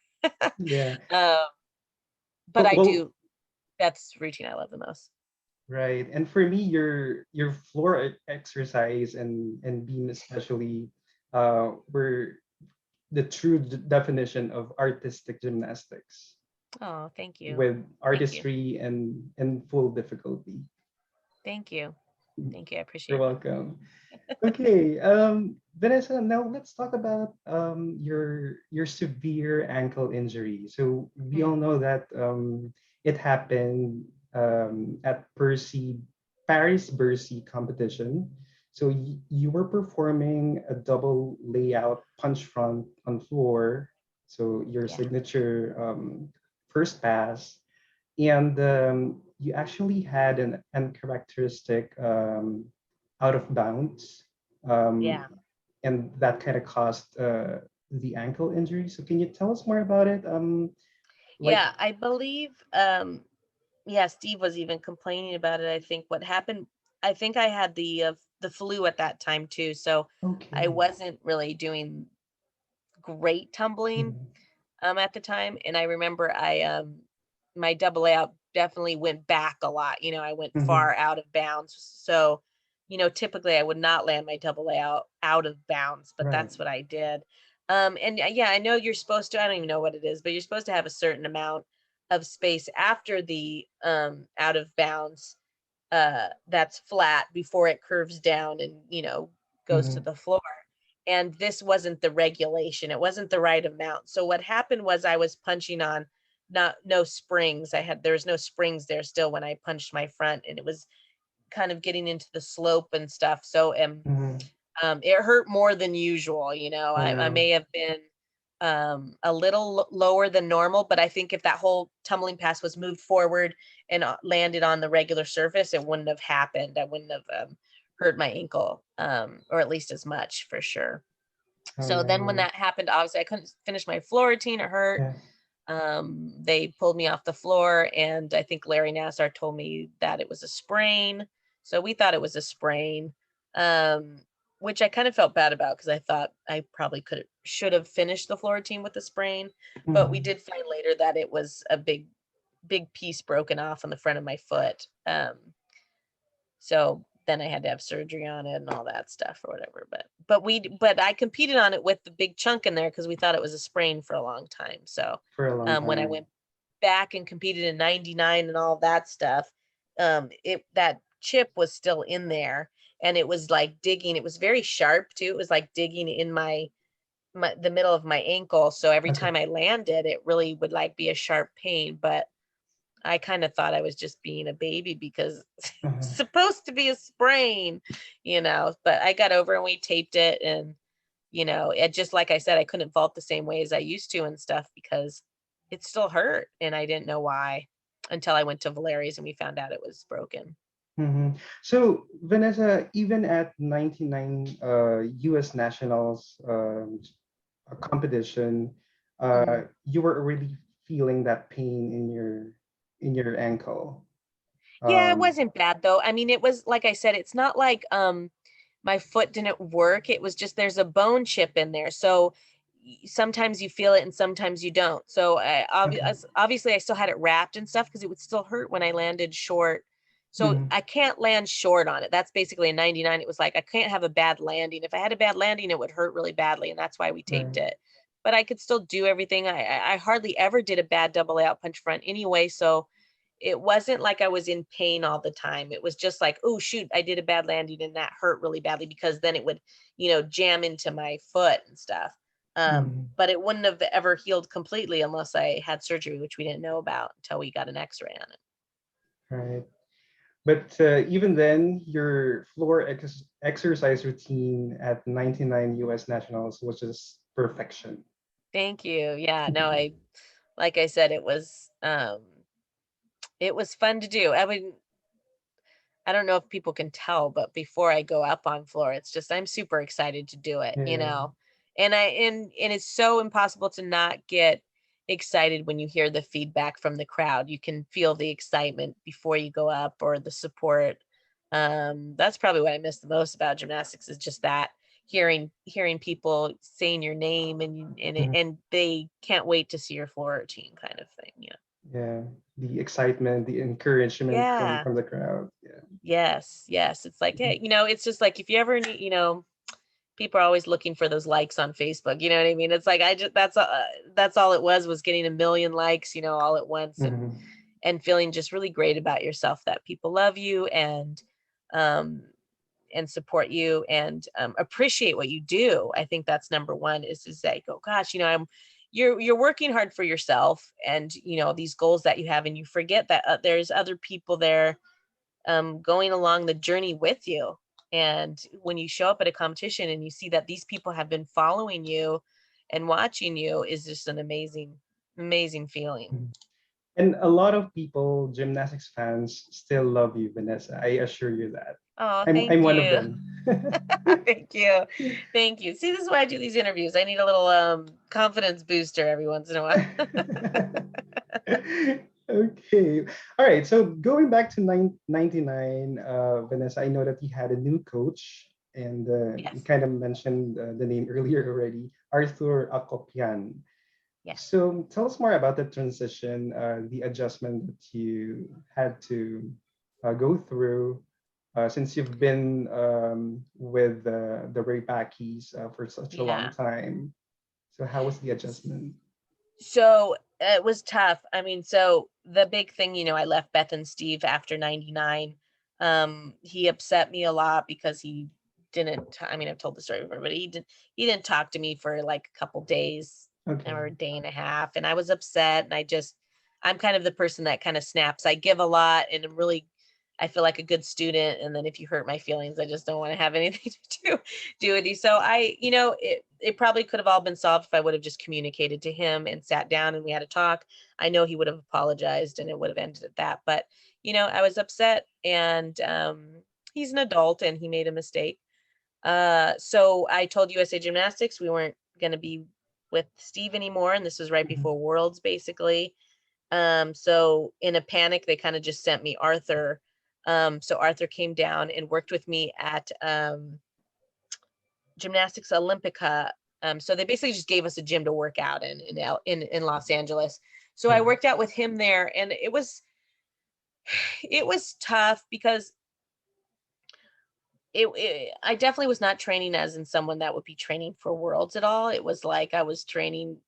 Yeah. um, but Well, I well, do. That's the routine I love the most. right. And for me, your floor exercise and beam especially were the true definition of artistic gymnastics Oh, thank you. with Thank you. artistry and full difficulty. Thank you. Thank you. I You're appreciate that. welcome. Okay, Vanessa, now let's talk about your severe ankle injury. So we all Mm, know that it happened at Paris Bercy competition. So you were performing a double layout punch front on floor. So your yeah. signature first pass, and you actually had an uncharacteristic out of bounds, um, Yeah. and that kind of caused the ankle injury. So can you tell us more about it? Like, Yeah. I believe, yeah, Steve was even complaining about it. I think what happened, I think I had the flu at that time too. So I okay. wasn't really doing great tumbling Mhm. at the time. And I remember my double layout definitely went back a lot. I went Mhm. far out of bounds. So, typically I would not land my double layout out of bounds, but Right. that's what I did. And yeah, I know you're supposed to, I don't even know what it is, but you're supposed to have a certain amount of space after the out of bounds that's flat before it curves down and goes to Mhm. the floor. And this wasn't the regulation, it wasn't the right amount. So what happened was I was punching on not no springs. There was no springs there still when I punched my front, and it was kind of getting into the slope and stuff. So Mhm. it hurt more than usual. Oh I no. may have been a little lower than normal, but I think if that whole tumbling pass was moved forward and landed on the regular surface, it wouldn't have happened. I wouldn't have hurt my ankle, or at least as much for sure. Oh So then when no. that happened, obviously I couldn't finish my floor routine. It hurt. Yeah. They pulled me off the floor, and I think Larry Nassar told me that it was a sprain. So we thought it was a sprain, which I kind of felt bad about because I thought I probably should have finished the floor routine with a sprain. But we Mhm. did find later that it was a big piece broken off on the front of my foot. So then I had to have surgery on it and all that stuff or whatever. But I competed on it with the big chunk in there because we thought it was a sprain for a long time. So For a long when I time. went back and competed in 99 and all that stuff, that chip was still in there, and it was like digging. It was very sharp too. It was like digging in the middle of my ankle. So every Okay. time I landed, it really would like be a sharp pain. But I kind of thought I was just being a baby because it's Uh-huh. supposed to be a sprain, but I got over and we taped it. And, it just, like I said, I couldn't vault the same way as I used to and stuff because it still hurt. And I didn't know why until I went to Valeri's and we found out it was broken. Mhm. So, Vanessa, even at 99 US Nationals competition, Mhm. you were already feeling that pain in your ankle. Yeah, it Um, wasn't bad though. I mean, it was, like I said, it's not like my foot didn't work. It was just there's a bone chip in there. So sometimes you feel it and sometimes you don't. So okay. obviously I still had it wrapped and stuff because it would still hurt when I landed short. So Mhm. I can't land short on it. That's basically a 99. It was like I can't have a bad landing. If I had a bad landing, it would hurt really badly, and that's why we taped Right. it. But I could still do everything. I hardly ever did a bad double layout punch front anyway. So it wasn't like I was in pain all the time. It was just like, oh shoot, I did a bad landing and that hurt really badly because then it would, jam into my foot and stuff. Mhm. But it wouldn't have ever healed completely unless I had surgery, which we didn't know about until we got an X-ray on it. Right. But even then, your floor exercise routine at 99 US Nationals was just perfection. Thank you. Yeah, no, like I said, it was fun to do. I don't know if people can tell, but before I go up on floor, it's just I'm super excited to do it, Yeah. and it's so impossible to not get excited when you hear the feedback from the crowd. You can feel the excitement before you go up or the support. That's probably what I miss the most about gymnastics is just that hearing people saying your name Mhm. and they can't wait to see your floor routine kind of thing. Yeah. Yeah. The excitement, the encouragement Yeah. from the crowd. Yeah. Yes, yes. It's like, Mhm. hey, it's just like if you ever need, people are always looking for those likes on Facebook. You know what I mean? It's like that's all it was getting a million likes, all at once, Mhm. and feeling just really great about yourself that people love you um and support you and appreciate what you do. I think that's number one is like, oh gosh, you're working hard for yourself and these goals that you have, and you forget that there's other people there going along the journey with you. And when you show up at a competition and you see that these people have been following you and watching you is just an amazing, amazing feeling. Mhm. And a lot of people, gymnastics fans, still love you, Vanessa. I assure you that. Oh, I'm thank one of you. them. Thank you. Thank you. See, this is why I do these interviews. I need a little confidence booster every once in a while. Okay. All right. So going back to 99, Vanessa, I know that you had a new coach, and you Yes. kind of mentioned the name earlier already, Arthur Akopian. Yes. So tell us more about the transition, the adjustment that you had to go through since you've been with the Raypackies for such a long Yeah. time. So how was the adjustment? So it was tough. I mean, so the big thing, I left Beth and Steve after 99. He upset me a lot because he didn't, I mean, I've told the story before, but he didn't talk to me for like a couple days Okay. or a day and a half. And I was upset. And I'm kind of the person that kind of snaps. I give a lot and I'm really, I feel like a good student. And then if you hurt my feelings, I just don't want to have anything to do with you. So it probably could have all been solved if I would have just communicated to him and sat down and we had a talk. I know he would have apologized and it would have ended at that. But, I was upset and he's an adult and he made a mistake. So I told USA Gymnastics we weren't going to be with Steve anymore, and this was right Mhm. before Worlds, basically. So in a panic, they kind of just sent me Arthur. So Arthur came down and worked with me at Gymnastics Olympica. So they basically just gave us a gym to work out in Los Angeles. So I Yeah. worked out with him there, and it was tough because I definitely was not training as in someone that would be training for Worlds at all. It was like I was training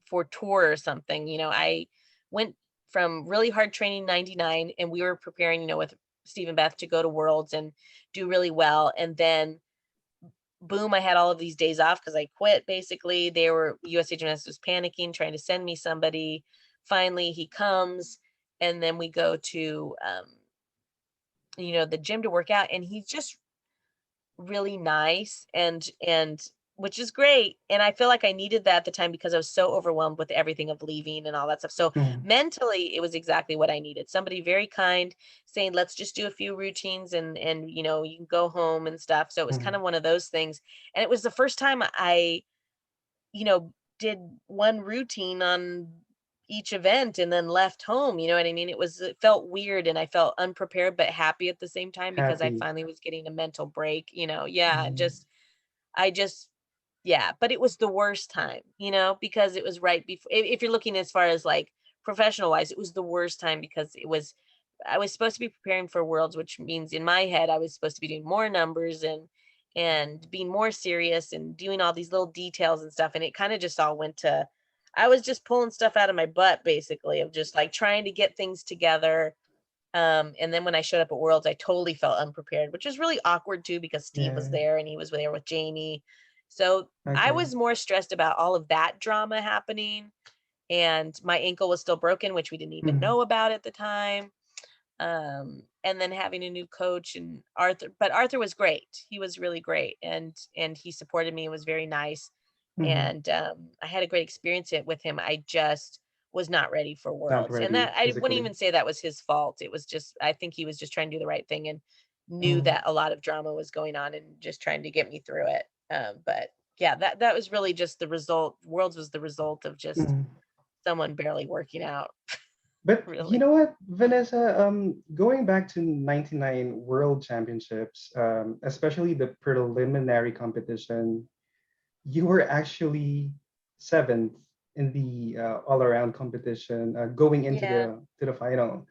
for tour or something. I went from really hard training 99, and we were preparing, with Steve and Beth to go to Worlds and do really well. And then boom, I had all of these days off because I quit. Basically, USA Gymnastics was panicking, trying to send me somebody. Finally, he comes, and then we go to the gym to work out, and he's just really nice and which is great. And I feel like I needed that at the time because I was so overwhelmed with everything of leaving and all that stuff. So Mhm. mentally, it was exactly what I needed. Somebody very kind saying, let's just do a few routines and you can go home and stuff. So it was kind Mhm. of one of those things. And it was the first time I, you know, did one routine on each event and then left home. You know what I mean? It felt weird, and I felt unprepared but happy at the same time because I Happy. finally was getting a mental break. Yeah, Mhm. I just yeah, but it was the worst time, because it was right before. If you're looking as far as like professional wise, it was the worst time because I was supposed to be preparing for Worlds, which means in my head I was supposed to be doing more numbers and being more serious and doing all these little details and stuff, and it kind of just all went to. I was just pulling stuff out of my butt, basically, of just like trying to get things together. And then when I showed up at Worlds, I totally felt unprepared, which was really awkward too because Steve was Yeah. there and he was there with Jamie. So I Okay. was more stressed about all of that drama happening. And my ankle was still broken, which we didn't even Mhm. know about at the time. And then having a new coach and Arthur, but Arthur was great. He was really great, and he supported me and was very nice. Mhm. And I had a great experience with him. I just was not ready for Not Worlds, and ready that I wouldn't physically. even say that was his fault. It was just I think he was just trying to do the right thing and knew Mhm. that a lot of drama was going on and just trying to get me through it. But yeah, that was really just the result. Worlds was the result of just Mhm. someone barely working out, But you really. know what, Vanessa, going back to 99 World Championships, especially the preliminary competition, you were actually seventh in the all-around competition, going into Yeah, the final.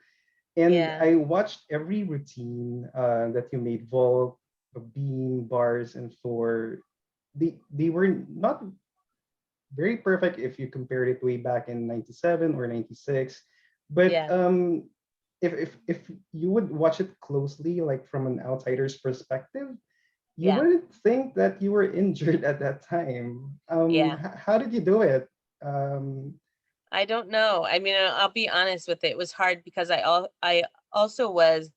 And yeah, I watched every routine that you made: vault, beam, bars, and floor. They were not very perfect if you compared it way back in 97 or 96. But yeah, if you would watch it closely, like from an outsider's perspective, you yeah, wouldn't think that you were injured at that time. yeah. How did you do it? Um, I don't know. I mean, I'll be honest with it. It was hard because I also was.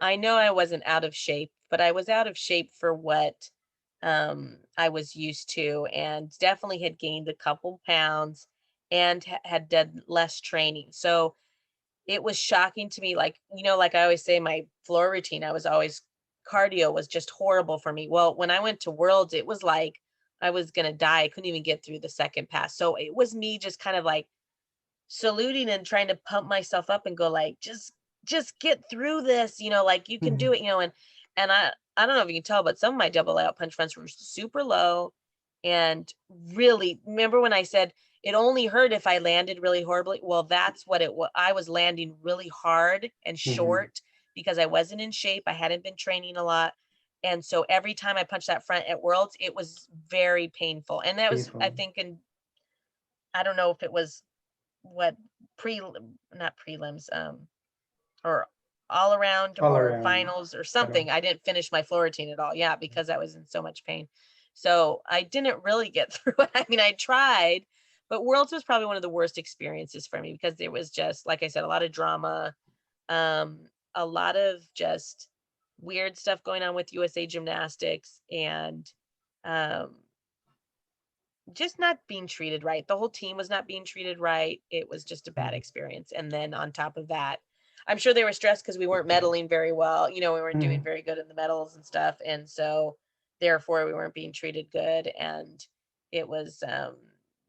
I know I wasn't out of shape, but I was out of shape for what I was used to, and definitely had gained a couple pounds and had done less training. So it was shocking to me. Like, like I always say, my floor routine, cardio was just horrible for me. Well, when I went to Worlds, it was like I was going to die. I couldn't even get through the second pass. So it was me just kind of like saluting and trying to pump myself up and go like, just get through this, like you can do mhm, it, and I don't know if you can tell, but some of my double out punch fronts were super low. And really, remember when I said it only hurt if I landed really horribly? Well, that's what it was. I was landing really hard and mhm. short because I wasn't in shape. I hadn't been training a lot. And so every time I punched that front at Worlds, it was very painful. And that was, I Painful. think, I don't know if it was what pre not prelims or all around All or around. finals or I know. something. I didn't finish my floor routine at all. Yeah, because I was in so much pain. So I didn't really get through it. I mean, I tried, but Worlds was probably one of the worst experiences for me because there was just, like I said, a lot of drama, um, a lot of just weird stuff going on with USA Gymnastics, and um, just not being treated right. The whole team was not being treated right. It was just a bad Mhm, experience. And then on top of that, I'm sure they were stressed because we weren't medaling very well. We weren't doing mhm. very good in the medals and stuff. And so therefore we weren't being treated good. And it was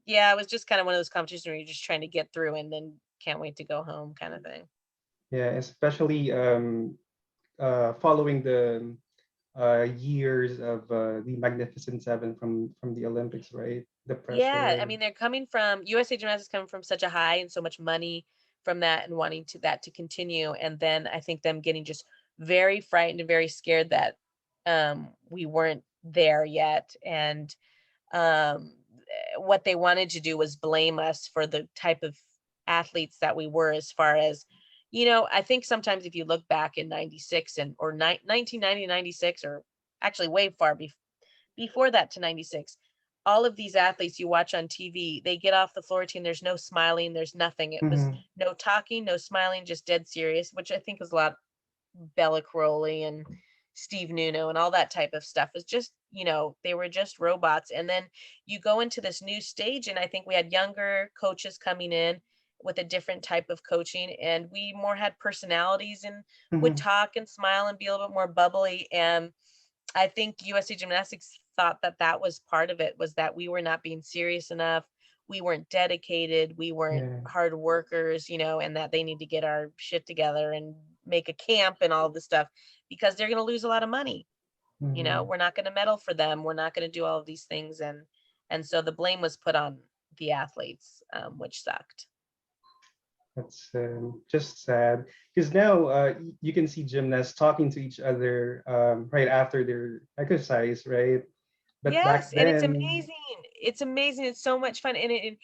Yeah, it was just kind of one of those competitions where you're just trying to get through and then can't wait to go home kind of thing. Yeah, especially following the years of the Magnificent Seven from the Olympics, right? The Yeah, I pressure. mean, they're coming from USA Gymnastics coming from such a high and so much money from that and wanting to that to continue. And then I think them getting just very frightened and very scared that we weren't there yet. And what they wanted to do was blame us for the type of athletes that we were, as far as, I think sometimes if you look back in 96 and or 1990, 96, or actually way far before that to 96, all of these athletes you watch on TV, they get off the floor routine, there's no smiling, there's nothing. It was Mhm. no talking, no smiling, just dead serious, which I think is a lot. Bella Crowley and Steve Nuno and all that type of stuff is just, they were just robots. And then you go into this new stage, and I think we had younger coaches coming in with a different type of coaching, and we more had personalities and would Mhm. talk and smile and be a little bit more bubbly. And I think USA Gymnastics thought that that was part of it, was that we were not being serious enough. We weren't dedicated. We weren't Yeah. hard workers, and that they need to get our shit together and make a camp and all of this stuff, because they're going to lose a lot of money. Mhm. We're not going to medal for them. We're not going to do all of these things. And so the blame was put on the athletes, which sucked. That's just sad because now you can see gymnasts talking to each other right after their exercise, right? But back Yes, and it's then, amazing. It's amazing. It's so much fun, and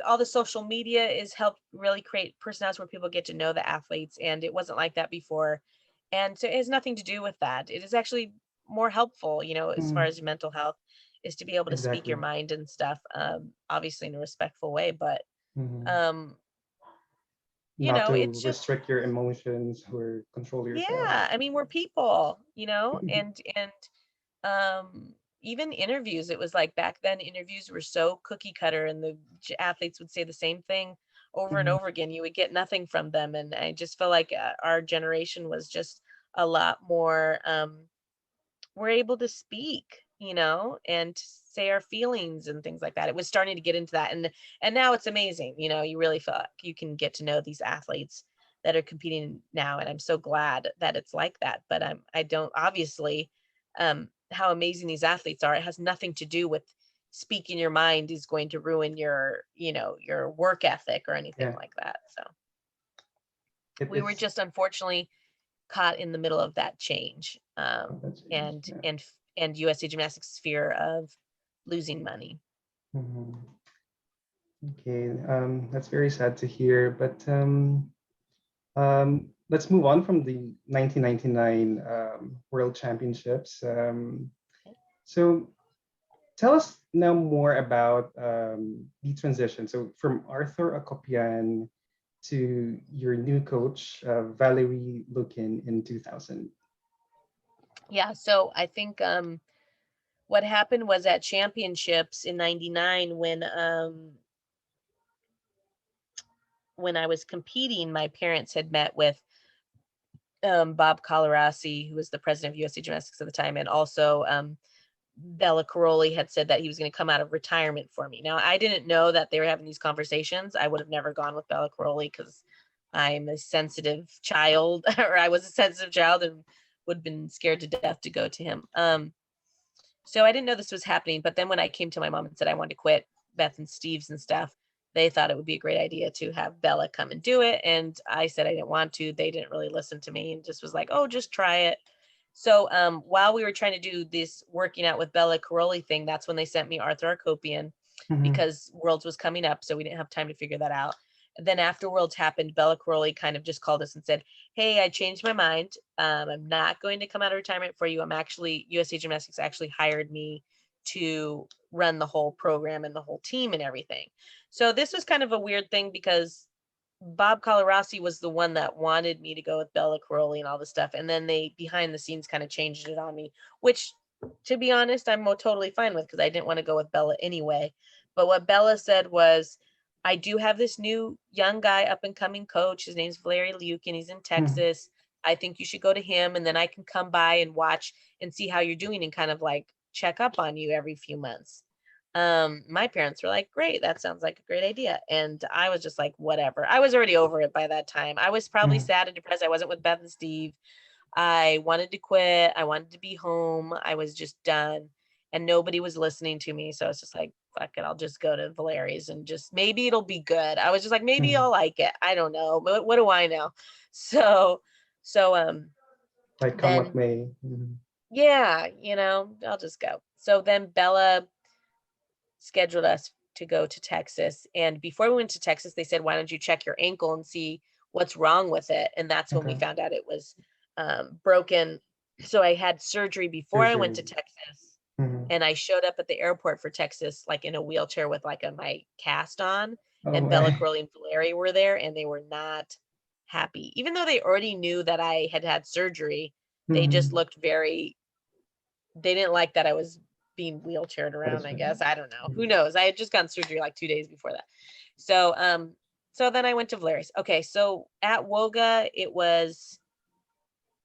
all the social media is helped really create personalities where people get to know the athletes, and it wasn't like that before. And so it has nothing to do with that. It is actually more helpful, as far mm, as mental health, is to be able to speak your exactly, mind and stuff, obviously in a respectful way, but mhm, um, not to it's just, restrict your emotions or control yourself. yeah, I mean, we're people, and even interviews, it was like back then interviews were so cookie cutter, and the athletes would say the same thing over and Mhm. over again. You would get nothing from them, and I just feel like our generation was just a lot more, we're able to speak, and to say our feelings and things like that. It was starting to get into that, and now it's amazing. You really feel like you can get to know these athletes that are competing now, and I'm so glad that it's like that. But I don't, obviously, how amazing these athletes are. It has nothing to do with speaking your mind is going to ruin your work ethic or anything Yeah, like that. So we were it's just unfortunately caught in the middle of that change, that's changed. and Yeah. USA Gymnastics' fear of losing money. Mhm. Okay, that's very sad to hear, but let's move on from the 1999 World Championships. So tell us now more about the transition. So from Arthur Akopian to your new coach, Valerie Lukin in 2000. Yeah, so I think what happened was at championships in '99, when I was competing, my parents had met with Bob Colarasi, who was the president of USA Gymnastics at the time, and also Bella Caroli had said that he was going to come out of retirement for me. Now, I didn't know that they were having these conversations. I would have never gone with Bella Caroli because I'm a sensitive child, or I was a sensitive child and would have been scared to death to go to him. So I didn't know this was happening. But then when I came to my mom and said I wanted to quit Beth and Steve's and stuff, they thought it would be a great idea to have Bella come and do it. And I said I didn't want to. They didn't really listen to me and just was like, oh, just try it. So while we were trying to do this working out with Bella Caroli thing, that's when they sent me Arthur Arkopian, Mhm. because Worlds was coming up. So we didn't have time to figure that out. And then after Worlds happened, Bella Caroli kind of just called us and said, hey, I changed my mind. I'm not going to come out of retirement for you. USA Gymnastics actually hired me to run the whole program and the whole team and everything. So this was kind of a weird thing, because Bob Colarossi was the one that wanted me to go with Bella Caroli and all this stuff. And then they behind the scenes kind of changed it on me, which, to be honest, I'm totally fine with, because I didn't want to go with Bella anyway. But what Bella said was, I do have this new young guy, up and coming coach. His name's Valeri Lukin. He's in Mhm. Texas. I think you should go to him, and then I can come by and watch and see how you're doing and kind of like check up on you every few months. My parents were like, great, that sounds like a great idea. And I was just like, whatever. I was already over it by that time. I was probably Mm. sad and depressed. I wasn't with Beth and Steve. I wanted to quit. I wanted to be home. I was just done. And nobody was listening to me. So I was just like, fuck it, I'll just go to Valeri's and just maybe it'll be good. I was just like, maybe Mm. I'll like it. I don't know. But what do I know? So so Like come what then may. Mm. yeah, I'll just go. So then Bella scheduled us to go to Texas. And before we went to Texas, they said, why don't you check your ankle and see what's wrong with it? And that's when we Okay. found out it was broken. So I had surgery before I went Surgery. to Texas. Mm. And I showed up at the airport for Texas, like in a wheelchair with like my cast on. Oh And Bella, my. Crowley, and Valeri were there, and they were not happy. Even though they already knew that I had had surgery, they just Mm. looked they didn't like that I was being wheelchaired That around, is I right. guess. I don't know. Who Mm. knows? I had just gotten surgery like 2 days before that. So then I went to Valeri's. Okay, so at Woga, it was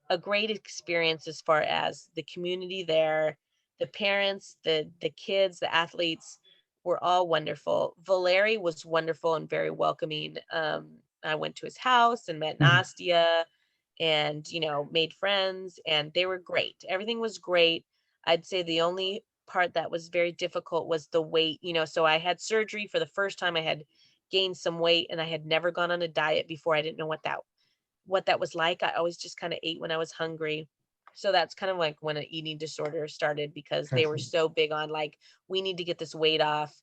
a great experience as far as the community there, the parents, the kids, the athletes were all wonderful. Valeri was wonderful and very welcoming. I went to his house and met Mm. Nastia and made friends, and they were great. Everything was great. I'd say the only part that was very difficult was the weight. So I had surgery for the first time. I had gained some weight, and I had never gone on a diet before. I didn't know what that was like. I always just kind of ate when I was hungry. So that's kind of like when an eating disorder started, because I they were see. so big on like, we need to get this weight off.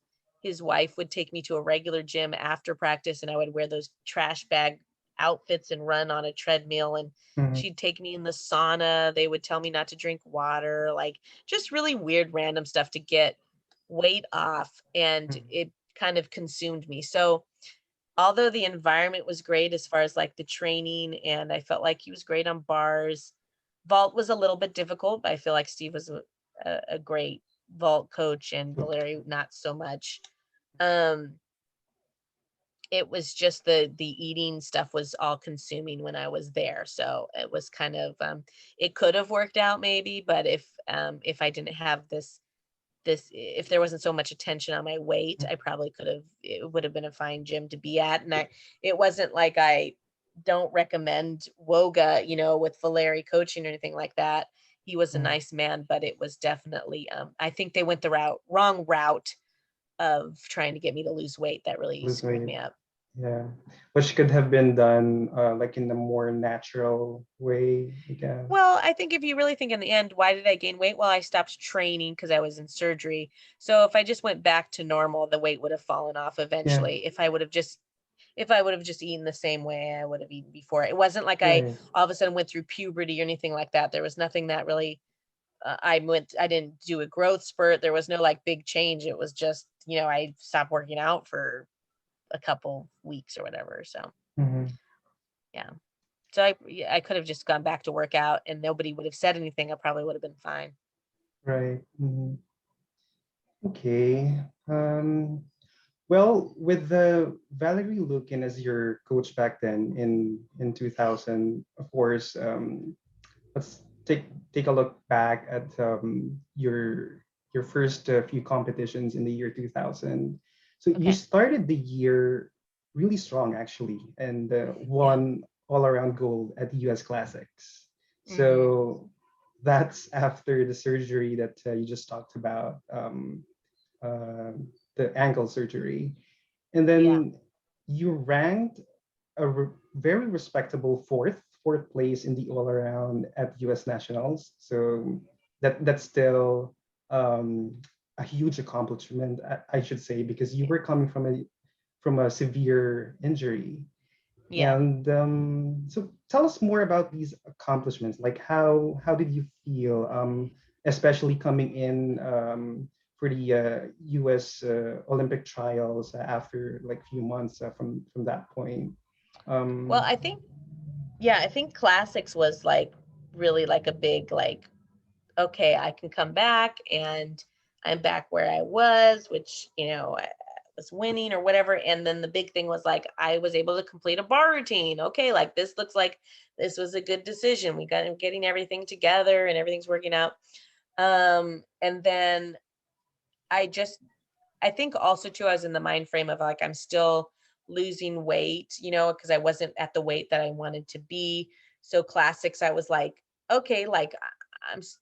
His wife would take me to a regular gym after practice, and I would wear those trash bag outfits and run on a treadmill, and Mm. she'd take me in the sauna. They would tell me not to drink water, like just really weird random stuff to get weight off, and Mm. it kind of consumed me. So although the environment was great as far as like the training, and I felt like he was great on bars, vault was a little bit difficult, but I feel like Steve was a great vault coach, and Valeri not so much. um it was just the eating stuff was all consuming when I was there, so it was kind of it could have worked out maybe, but if I didn't have this if there wasn't so much attention on my weight, I probably could have it would have been a fine gym to be at. And it wasn't like I don't recommend Woga, with Valeri coaching or anything like that. He was a Mm. nice man, but it was definitely I think they went the wrong route of trying to get me to lose weight. That really Lose screwed weight. me up. Yeah. Which could have been done like in a more natural way, I guess. Well, I think if you really think in the end, why did I gain weight? Well, I stopped training because I was in surgery. So if I just went back to normal, the weight would have fallen off Yeah. eventually. If I would have just eaten the same way I would have eaten before. It wasn't like I Right. all of a sudden went through puberty or anything like that. There was nothing that really I didn't do a growth spurt. There was no like big change. It was just, I stopped working out for a couple weeks or whatever. So, Mm-hmm. yeah. So I could have just gone back to work out and nobody would have said anything. I probably would have been fine. Right. Mm-hmm. Okay. Um, well, with the Valerie Lukin as your coach back then in 2000, of course, let's take a look back at your first few competitions in the year 2000. So you Okay. started the year really strong actually, and Yeah. won all around gold at the US Classics. Hmm. So that's after the surgery that you just talked about, uh, the ankle surgery, and Yeah. then you ranked very respectable fourth place in the all around at US Nationals. So that's still a huge accomplishment, I should say, because you were coming from a severe injury. Yeah. And so tell us more about these accomplishments. Like how did you feel, especially coming in for the U.S. Olympic trials after like few months from that point? Well, Um, I think classics was like really like a big like, okay, I can come back and I'm back where I was, which, I was winning or whatever. And then the big thing was like, I was able to complete a bar routine. Okay, like this looks like this was a good decision. We got getting everything together and everything's working out. And then I just I think also too, I was in the mind frame of like, I'm still losing weight, you know, because I wasn't at the weight that I wanted to be. So classics, I was like, okay, like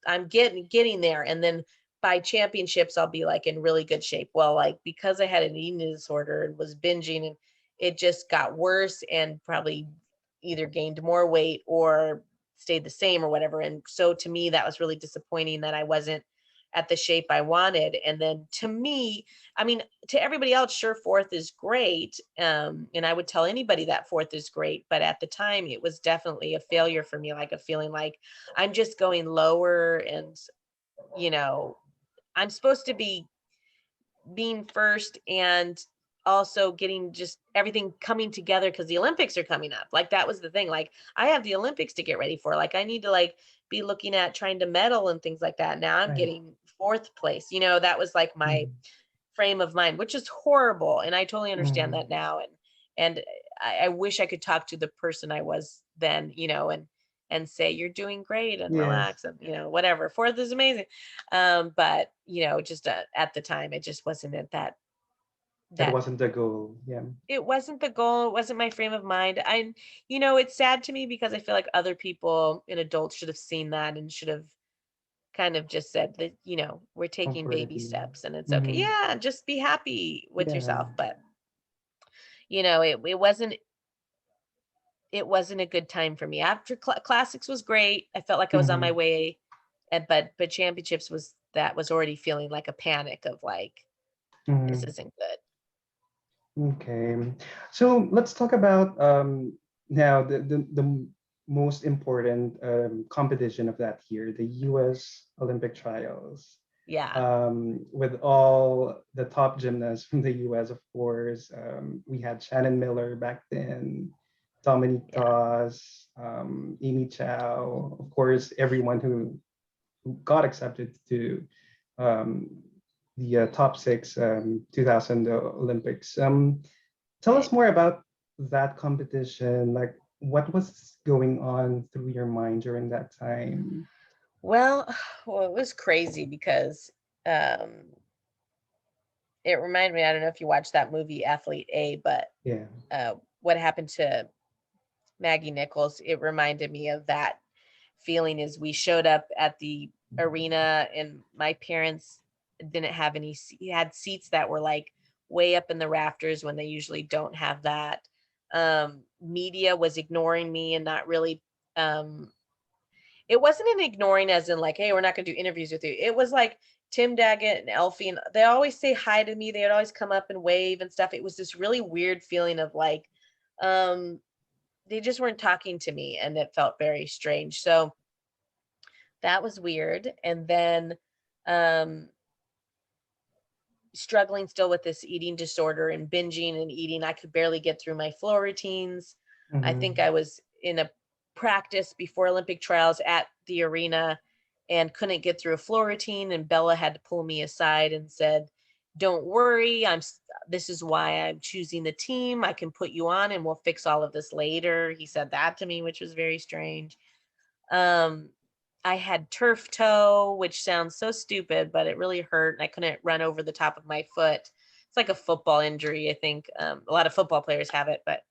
I'm getting there. And then by championships, I'll be like in really good shape. Well, like because I had an eating disorder and was binging, and it just got worse and probably either gained more weight or stayed the same or whatever. And so to me, that was really disappointing that I wasn't at the shape I wanted. And then to me, I mean, to everybody else, sure, fourth is great. And I would tell anybody that fourth is great. But at the time, it was definitely a failure for me, like a feeling like I'm just going lower. And, you know, I'm supposed to be being first and also getting just everything coming together because the Olympics are coming up. Like that was the thing. Like I have the Olympics to get ready for. Like I need to like be looking at trying to medal and things like that. Now I'm Right. getting fourth place. You know, that was like my Mm, frame of mind, which is horrible. And I totally understand mm, that now. And I wish I could talk to the person I was then, you know, and say, you're doing great and yes, relax and, you know, whatever. Fourth is amazing. But, you know, just at the time, it just wasn't at that that wasn't the goal. Yeah. it wasn't the goal. It wasn't my frame of mind. You know, it's sad to me because I feel like other people in adults should have seen that and should have kind of just said that, you know, we're taking baby Comfortably. steps and it's okay. Hmm. Yeah, just be happy with Yeah. yourself. But, you know, it wasn't a good time for me. After classics was great. I felt like I was on my Hmm. way. And but championships was already feeling like a panic of like, this Hmm. isn't good. Okay. So let's talk about now the most important competition of that year, the U.S. Olympic trials. Yeah. With all the top gymnasts from the US, of course. We had Shannon Miller back then, Dominique Yeah. Toss, Amy Chow, of course, everyone who got accepted to um, the top six 2000 Olympics. Tell us Right. more about that competition. Like, what was going on through your mind during that time? Well, well, it was crazy because um it reminded me, I don't know if you watched that movie Athlete A, but Yeah. what happened to Maggie Nichols, it reminded me of that feeling. Is we showed up at the arena and my parents didn't have any had seats that were like way up in the rafters when they usually don't have that. Media was ignoring me and not really um it wasn't an ignoring as in like, hey, we're not going to do interviews with you. It was like Tim Daggett and Elfie, and they always say hi to me. They would always come up and wave and stuff. It was this really weird feeling of like, um, they just weren't talking to me, and it felt very strange. So that was weird. And then um, struggling still with this eating disorder and binging and eating. I could barely get through my floor routines. I think Hmm. I was in a practice before Olympic trials at the arena and couldn't get through a floor routine. And Bella had to pull me aside and said, "Don't worry. This is why I'm choosing the team. I can put you on and we'll fix all of this later." He said that to me, which was very strange. Um, I had turf toe, which sounds so stupid, but it really hurt, and I couldn't run over the top of my foot. It's like a football injury, I think. A lot of football players have it, but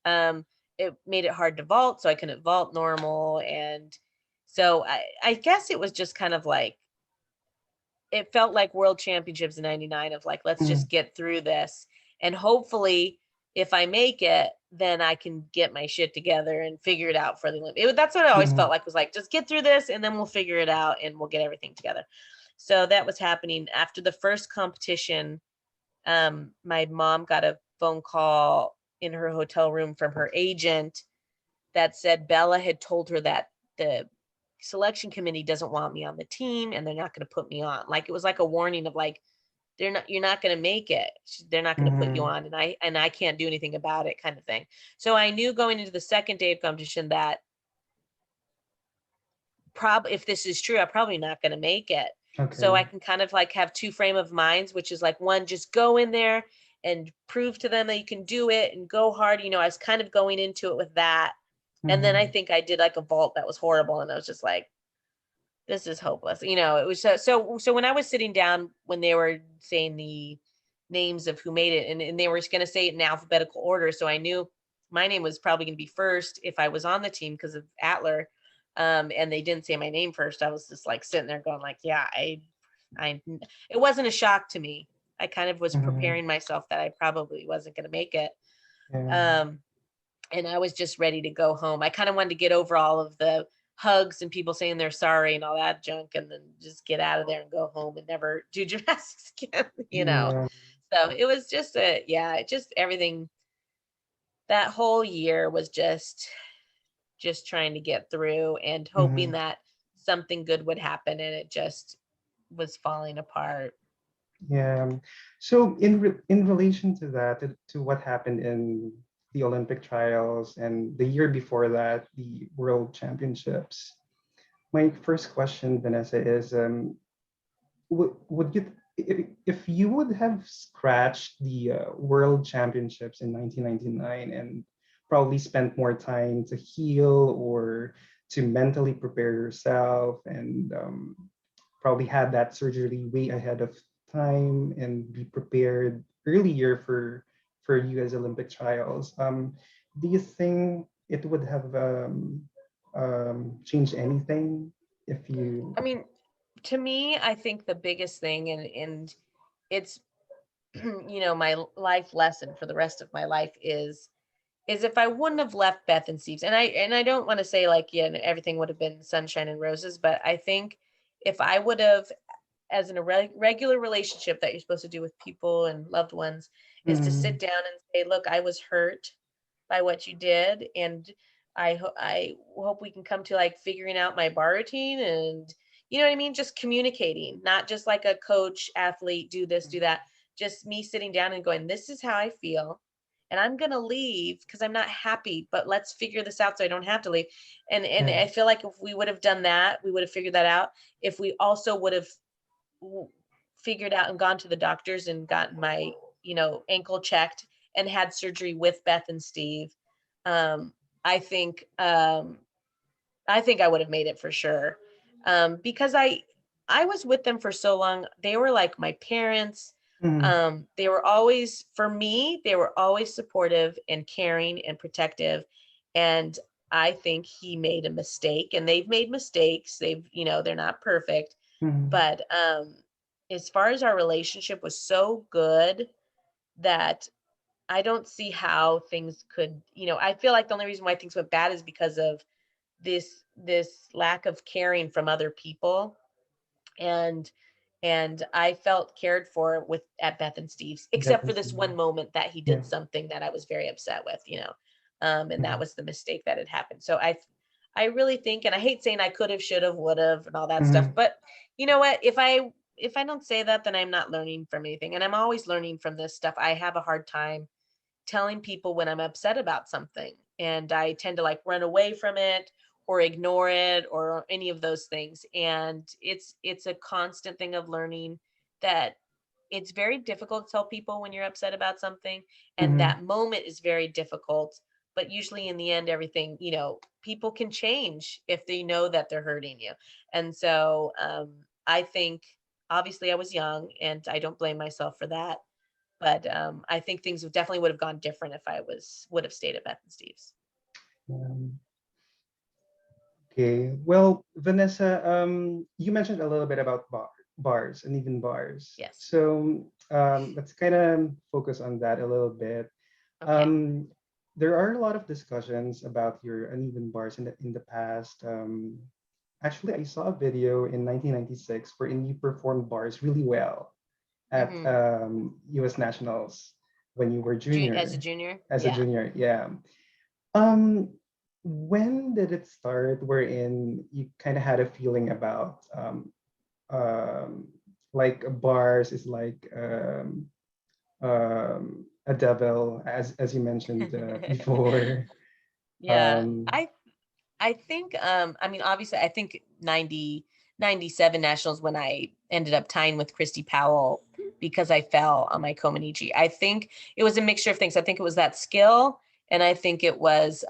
um, it made it hard to vault, so I couldn't vault normal. And so I guess it was just kind of like, it felt like world championships in 99 of like, let's Hmm. just get through this. And hopefully if I make it, then I can get my shit together and figure it out for the Olympics. That's what I always felt Hmm. like, was like, just get through this and then we'll figure it out and we'll get everything together. So that was happening after the first competition. My mom got a phone call in her hotel room from her agent that said Bella had told her that the selection committee doesn't want me on the team and they're not going to put me on. Like it was like a warning of like, you're not going to make it. They're not going to put you Hmm. on, and I can't do anything about it, kind of thing. So I knew going into the second day of competition that probably, if this is true, I'm probably not going to make it. So Okay. I can kind of like have two frame of minds, which is like, one, just go in there and prove to them that you can do it and go hard. You know, I was kind of going into it with that. And then I Hmm. think I did like a vault that was horrible. And I was just like, this is hopeless. You know, it was so when I was sitting down when they were saying the names of who made it, and they were going to say it in alphabetical order. So I knew my name was probably going to be first if I was on the team because of Atler. And they didn't say my name first. I was just like sitting there going like, yeah, it wasn't a shock to me. I kind of was Mhm. preparing myself that I probably wasn't going to make it. Yeah. And I was just ready to go home. I kind of wanted to get over all of the hugs and people saying they're sorry and all that junk, and then just get out of there and go home and never do gymnastics again, you know? Yeah. So it was just just everything. That whole year was just trying to get through and hoping Mhm. that something good would happen, and it just was falling apart. Yeah. So in relation to that, to what happened in the Olympic trials and the year before that, the World Championships, my first question, Vanessa, is would you if you would have scratched the World Championships in 1999 and probably spent more time to heal or to mentally prepare yourself and probably had that surgery way ahead of time and be prepared earlier for US Olympic trials, do you think it would have changed anything if you I mean, to me, I think the biggest thing, and it's my life lesson for the rest of my life is if I wouldn't have left Beth and Steve's, and I don't want to say like, yeah, everything would have been sunshine and roses, but I think if I would have, as in a regular relationship that you're supposed to do with people and loved ones, is to sit Mm, down and say, look, I was hurt by what you did, and I hope we can come to like figuring out my bar routine, and you know what I mean, just communicating, not just like a coach athlete, do this, do that, just me sitting down and going, this is how I feel, and I'm gonna leave because I'm not happy, but let's figure this out so I don't have to leave. And yeah. I feel like if we would have done that, we would have figured that out. If we also would have figured out and gone to the doctors and gotten my ankle checked and had surgery with Beth and Steve, um, I think I would have made it for sure, because I was with them for so long. They were like my parents. Mm, They were always, for me, they were always supportive and caring and protective. And I think he made a mistake, and they've made mistakes. They're not perfect, mm, but as far as our relationship was so good that I don't see how things could, I feel like the only reason why things went bad is because of this lack of caring from other people. And and I felt cared for with at Beth and Steve's, except for this definitely. one moment that he Yeah. did something that I was very upset with, and that Mm, was the mistake that had happened. So I really think, and I hate saying I could have, should have, would have, and all that stuff, mm, but you know what? If I don't say that, then I'm not learning from anything, and I'm always learning from this stuff. I have a hard time telling people when I'm upset about something, and I tend to like run away from it or ignore it or any of those things. And it's a constant thing of learning that it's very difficult to tell people when you're upset about something, and mm, that moment is very difficult, but usually in the end, everything, people can change if they know that they're hurting you. And so I think, obviously I was young and I don't blame myself for that, but I think things definitely would have gone different if I would have stayed at Beth and Steve's. okay. Well, Vanessa, you mentioned a little bit about bars and even bars. Yes. So let's kind of focus on that a little bit. Okay. Um, there are a lot of discussions about your uneven bars in the past. Actually, I saw a video in 1996 wherein you performed bars really well at Mm-hmm. US Nationals when you were As a junior, junior, as a yeah. junior. Yeah. Um, when did it start wherein you kind of had a feeling about um, like bars is like a devil, as you mentioned before. Yeah. Um, I think I mean, obviously I think 97 nationals when I ended up tying with Christy Powell because I fell on my Komanichi. I think it was a mixture of things. I think it was that skill, and I think it was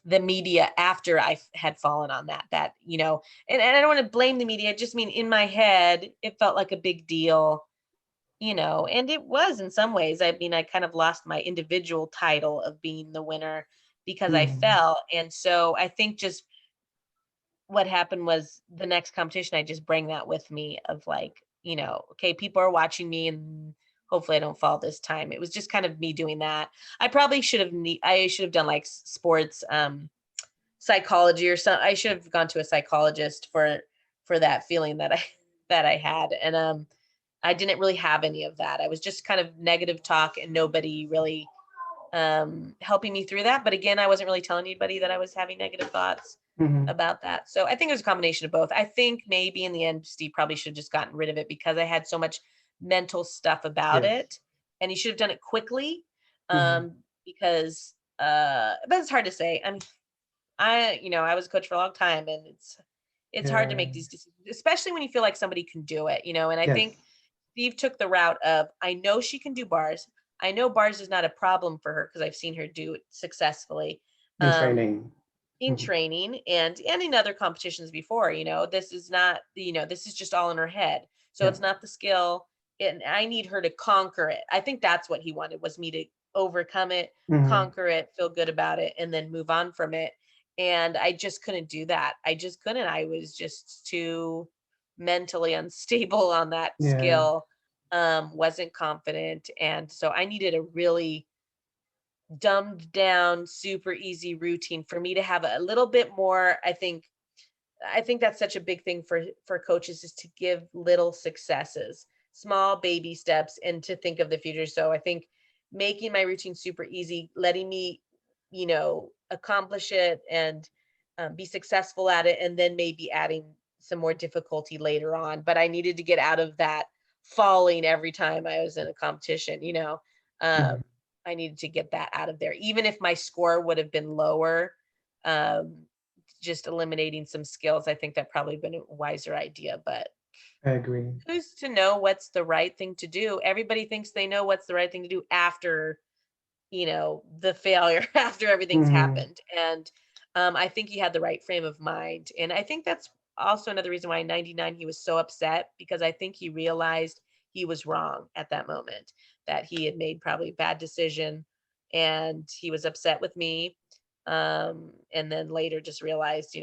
the media after I had fallen on that, and I don't want to blame the media. I just mean in my head, it felt like a big deal and it was in some ways, I mean, I kind of lost my individual title of being the winner because I Mhm. fell. And so I think just what happened was the next competition, I just bring that with me of like, okay, people are watching me and hopefully I don't fall this time. It was just kind of me doing that. I probably I should have done like sports, psychology or something. I should have gone to a psychologist for that feeling that I that I had. And I didn't really have any of that. I was just kind of negative talk and nobody really helping me through that. But again, I wasn't really telling anybody that I was having negative thoughts Mhm. about that. So I think it was a combination of both. I think maybe in the end, Steve probably should have just gotten rid of it because I had so much mental stuff about Yes. it, and he should have done it quickly. Mhm. Because but it's hard to say. I was a coach for a long time, and it's hard to Yeah. make these decisions, especially when you feel like somebody can do it. And I Yes. think Steve took the route of, I know she can do bars. I know bars is not a problem for her because I've seen her do it successfully. In Um, training. in Mhm. training and in other competitions before. This is not, this is just all in her head, so Yeah. it's not the skill, and I need her to conquer it. I think that's what he wanted, was me to overcome it, Mhm. conquer it, feel good about it, and then move on from it. And I just couldn't do that. I just couldn't. I was just too mentally unstable on that Yeah. skill. Wasn't confident, and so I needed a really dumbed down, super easy routine for me to have a little bit more. I think that's such a big thing for coaches, is to give little successes, small baby steps, and to think of the future. So I think making my routine super easy, letting me, accomplish it and be successful at it, and then maybe adding some more difficulty later on. But I needed to get out of that falling every time I was in a competition. Um, Mhm. I needed to get that out of there, even if my score would have been lower. Um, just eliminating some skills, I think that probably been a wiser idea. But I agree. who's to know what's the right thing to do? Everybody thinks they know what's the right thing to do after, the failure, after everything's Mhm. happened. And I think he had the right frame of mind. And I think that's also another reason why in 99 he was so upset, because I think he realized he was wrong at that moment, that he had made probably a bad decision, and he was upset with me. And then later just realized,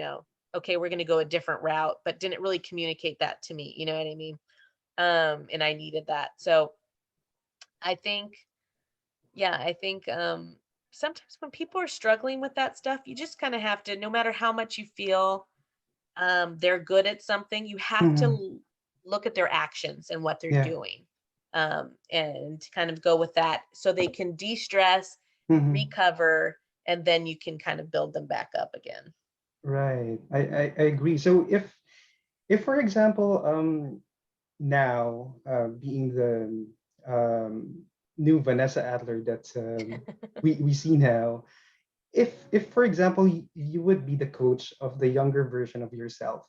okay, we're going to go a different route, but didn't really communicate that to me. You know what I mean? And I needed that. So I think, yeah, I think sometimes when people are struggling with that stuff, you just kind of have to, no matter how much you feel they're good at something, you have to Mhm. look at their actions and what they're Yeah. doing, and kind of go with that so they can de-stress, Mhm. recover, and then you can kind of build them back up again. Right. I agree. So if for example, now being the new Vanessa Adler that we see now, if for example you would be the coach of the younger version of yourself,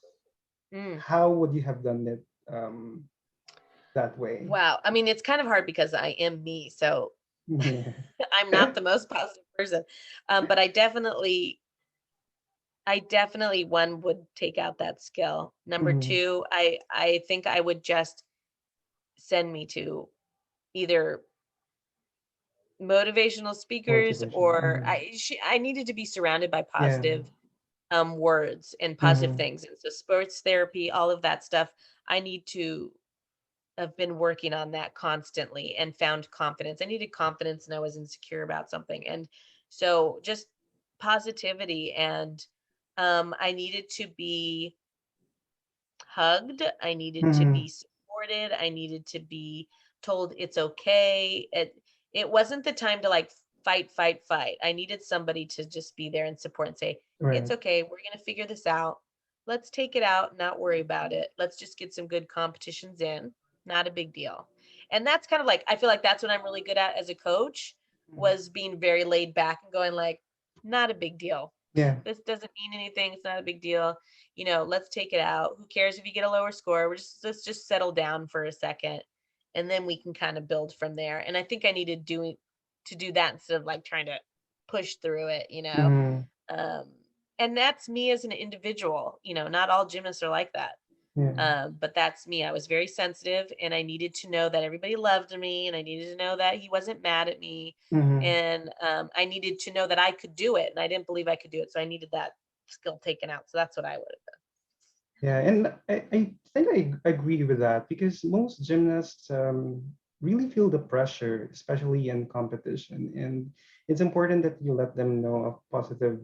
Mm. how would you have done it that way? Wow. I mean, it's kind of hard because I am me, so Yeah. I'm not the most positive person. But I definitely, one, would take out that skill. Number Mhm. two, I think I would just send me to either motivational speakers, Motivation. or Mhm. I needed to be surrounded by Yeah. positive words and positive Mhm. things. And so sports therapy, all of that stuff, I need to have been working on that constantly and found confidence. I needed confidence and I was insecure about something. And so just positivity, and I needed to be hugged. I needed to be Mhm. supported. I needed to be told it's okay. It wasn't the time to like fight, fight, fight. I needed somebody to just be there and support and say, it's Right. okay. We're going to figure this out. Let's take it out, not worry about it. Let's just get some good competitions in. Not a big deal. And that's kind of like, I feel like that's what I'm really good at as a coach, Mhm. was being very laid back and going like, not a big deal. Yeah. This doesn't mean anything. It's not a big deal. Let's take it out. Who cares if you get a lower score? Let's just settle down for a second, and then we can kind of build from there. And I think I needed to do that instead of like trying to push through it. Mhm. Um, and that's me as an individual. Not all gymnasts are like that. Yeah. But that's me. I was very sensitive, and I needed to know that everybody loved me, and I needed to know that he wasn't mad at me. Hmm. And I needed to know that I could do it, and I didn't believe I could do it. So I needed that skill taken out. So that's what I would have Yeah, and I think I agree with that because most gymnasts really feel the pressure, especially in competition. And it's important that you let them know of positive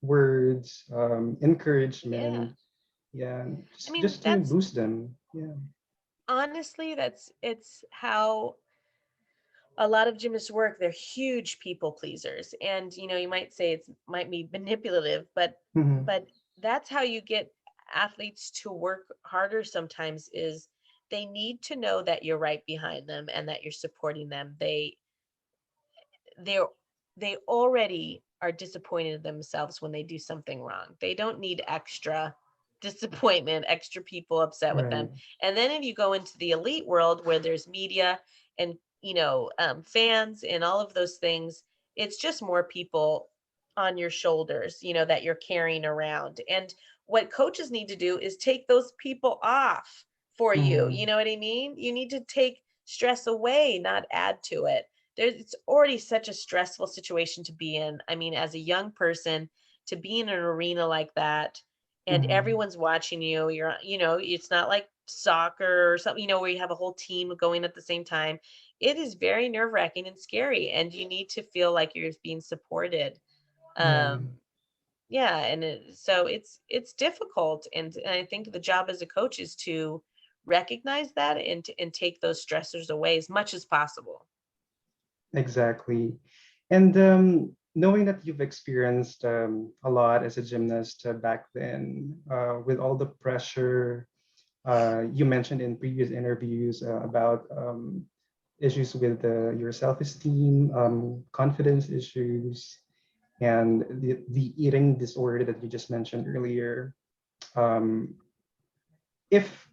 words, done. Yeah. encouragement. Yeah, I mean, just to that's boost them. Yeah. honestly, it's how a lot of gymnasts work. They're huge people pleasers. And, you might say it's might be manipulative, Hmm. but that's how you get athletes to work harder sometimes is they need to know that you're right behind them and that you're supporting them. They're they already are disappointed in themselves when they do something wrong. They don't need extra disappointment, extra people upset with them. Right. And then if you go into the elite world where there's media and fans and all of those things, it's just more people on your shoulders, that you're carrying around. And what coaches need to do is take those people off for you. You Hmm. know what I mean? You need to take stress away, not add to it. It's already such a stressful situation to be in. I mean, as a young person, to be in an arena like that and Hmm. everyone's watching you, it's not like soccer or something, where you have a whole team going at the same time. It is very nerve-wracking and scary, and you need to feel like you're being supported. Yeah. Um, yeah, and so it's difficult, and I think the job as a coach is to recognize that and take those stressors away as much as possible. Exactly. And knowing that you've experienced a lot as a gymnast back then, with all the pressure you mentioned in previous interviews about issues with your self-esteem, confidence issues, and the eating disorder that you just mentioned earlier. Um, if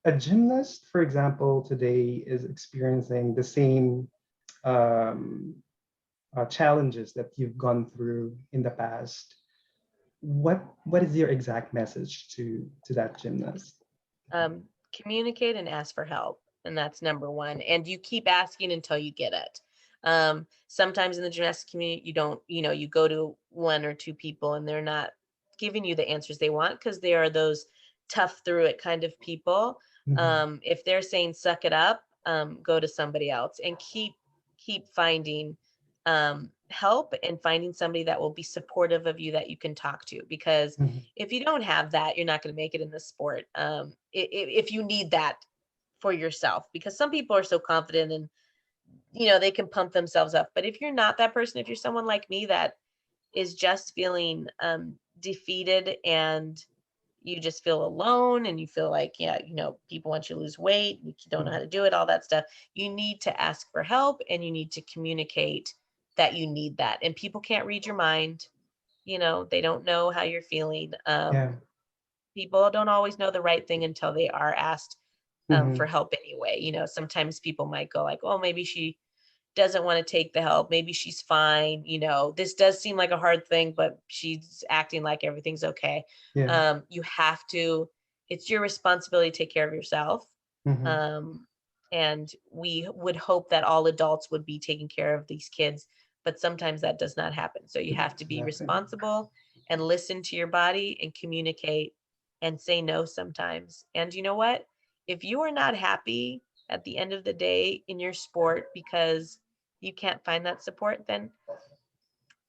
a gymnast, for example, today is experiencing the same um, challenges that you've gone through in the past, what is your exact message to that gymnast? um, Communicate and ask for help, and that's number one, and you keep asking until you get it. Sometimes in the gymnastics community you don't, you go to one or two people and they're not giving you the answers they want because they are those tough through it kind of people. Mhm. If they're saying suck it up, go to somebody else and keep finding help and finding somebody that will be supportive of you that you can talk to, because Mhm. if you don't have that, you're not going to make it in this sport. If you need that for yourself, because some people are so confident and they can pump themselves up. But if you're not that person, if you're someone like me that is just feeling defeated, and you just feel alone, and you feel like, yeah, people want you to lose weight, you don't know how Mhm. to do it, all that stuff, you need to ask for help and you need to communicate that you need that. And people can't read your mind. They don't know how you're feeling. Yeah. People don't always know the right thing until they are asked for Mhm. help anyway. Sometimes people might go like, oh, maybe she doesn't want to take the help. Maybe she's fine. This does seem like a hard thing, but she's acting like everything's okay. Yeah. You have to, it's your responsibility to take care of yourself. Mhm. Um, and we would hope that all adults would be taking care of these kids, but sometimes that does not happen. So you It have to doesn't be happen. responsible and listen to your body and communicate and say no sometimes. And you know what? If you are not happy at the end of the day in your sport because you can't find that support, then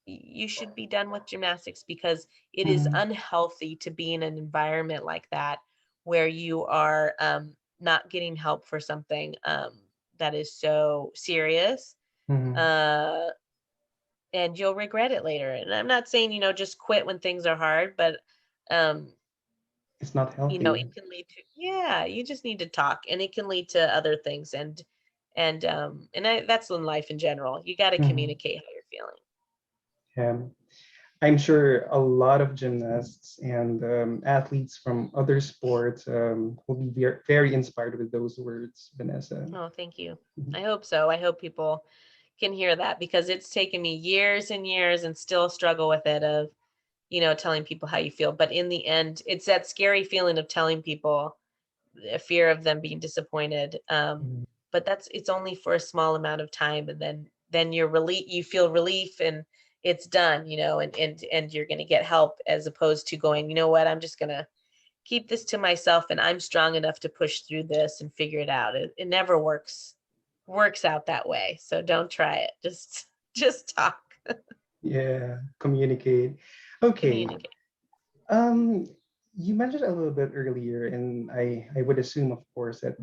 you should be done with gymnastics, because it is Mhm. unhealthy to be in an environment like that where you are not getting help for something that is so serious, Mhm. uh, and you'll regret it later. And I'm not saying, just quit when things are hard, but um, It's not healthy. it can lead to, yeah, you just need to talk, and it can lead to other things. And that's in life in general. You got to Mhm. communicate how you're feeling. Yeah. I'm sure a lot of gymnasts and athletes from other sports will be very inspired with those words, Vanessa. Oh, thank you. Mhm. I hope so. I hope people can hear that, because it's taken me years and years and still struggle with it of, telling people how you feel. But in the end, it's that scary feeling of telling people a fear of them being disappointed. Mhm. But it's only for a small amount of time, and then you feel relief, and it's done, and you're going to get help, as opposed to going, you know what, I'm just going to keep this to myself, and I'm strong enough to push through this and figure it out. It never works out that way. So don't try it. Just talk, Yeah, communicate. Okay. communicate. Um, you mentioned a little bit earlier, and I would assume, of course, that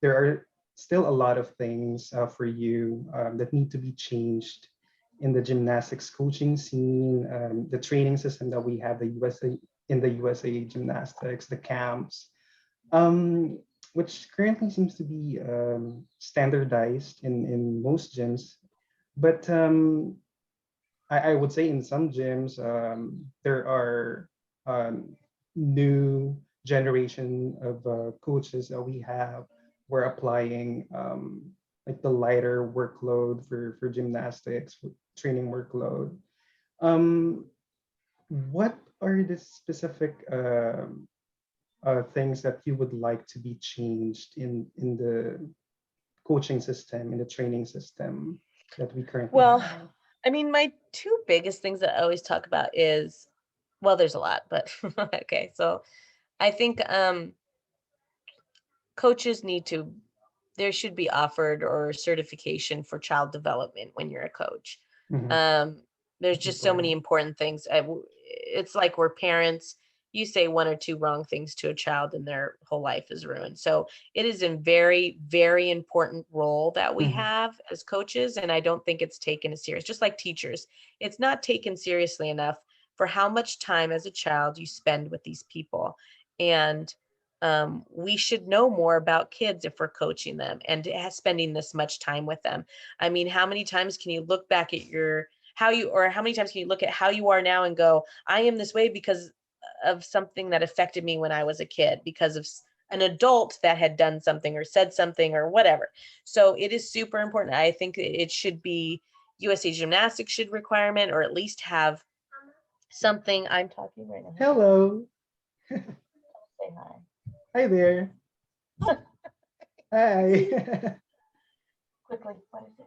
there are still a lot of things for you that need to be changed in the gymnastics coaching scene, the training system that we have, the USA in the USA gymnastics, the camps, um, which currently seems to be standardized in most gyms. But I would say in some gyms, there are new generation of coaches that we have. We're applying like the lighter workload for gymnastics, for training workload. Um, what are the specific things that you would like to be changed in the coaching system, in the training system that we currently Well, have? I mean, my two biggest things that I always talk about is, well, there's a lot, but okay. So I think coaches need to, there should be offered or certification for child development when you're a coach. Mhm. Um, there's just so many Important. important things. It's like we're parents. You say one or two wrong things to a child, and their whole life is ruined. So it is a very, very important role that we Mhm. have as coaches, and I don't think it's taken as serious. Just like teachers, it's not taken seriously enough for how much time as a child you spend with these people. And we should know more about kids if we're coaching them and spending this much time with them. I mean, how many times can you look back at how many times can you look at how you are now and go, I am this way because of something that affected me when I was a kid, because of an adult that had done something or said something or whatever. So it is super important. I think it should be USA Gymnastics should requirement, or at least have something. I'm talking right now. Hello. Say hi. Hi there. Hi. Quickly, what is it?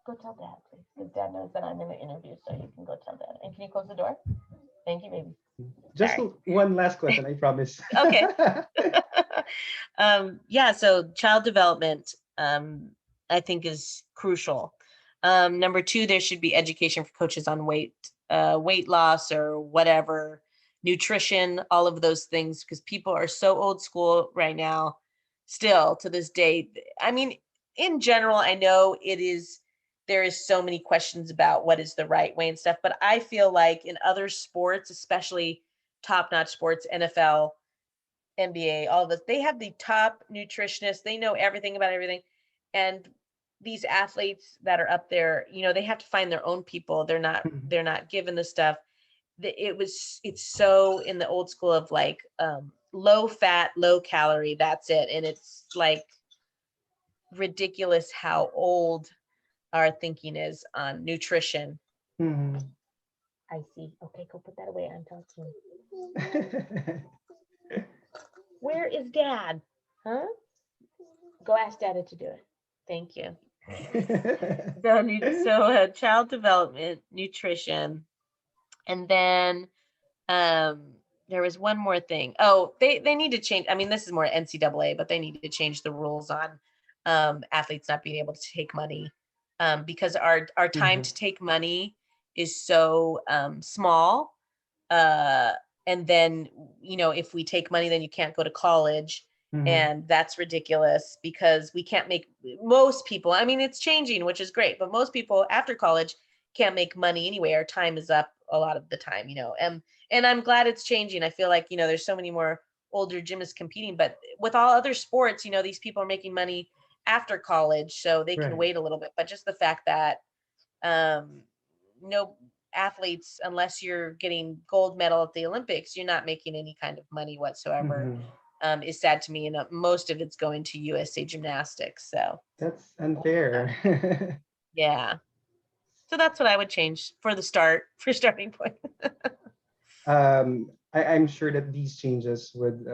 Go tell Dad, please, because Dad knows that I'm in the interview, so you can go tell Dad. And can you close the door? Thank you, baby. Just Sorry. one last question, I promise. Okay. Yeah, so child development, I think is crucial. Number two, there should be education for coaches on weight loss or whatever, nutrition, all of those things, because people are so old school right now, still to this day. I mean, in general, I know there is so many questions about what is the right way and stuff, but I feel like in other sports, especially top-notch sports, NFL, NBA, all of this, they have the top nutritionists. They know everything about everything. And these athletes that are up there, they have to find their own people. They're not given the stuff. It's so in the old school of like low fat, low calorie, that's it. And it's like ridiculous how old our thinking is on nutrition. Mhm. I see. Okay, go put that away. I'm talking. Where is Dad? Huh? Go ask Dada to do it. Thank you. So child development, nutrition, and then there was one more thing. Oh, they need to change. I mean, this is more NCAA, but they need to change the rules on athletes not being able to take money, because our time Mhm. to take money is so small. Uh, and then if we take money, then you can't go to college, Mhm. and that's ridiculous because we can't make most people. I mean, it's changing, which is great, but most people after college can't make money anyway. Our time is up a lot of the time, and I'm glad it's changing. I feel like there's so many more older gymnasts competing, but with all other sports, these people are making money after college, so they can Right. wait a little bit. But just the fact that um, no athletes, unless you're getting gold medal at the Olympics, you're not making any kind of money whatsoever, Mhm. is sad to me. And most of it's going to USA Gymnastics. So That's unfair. yeah, so that's what I would change for starting point. I'm sure that these changes would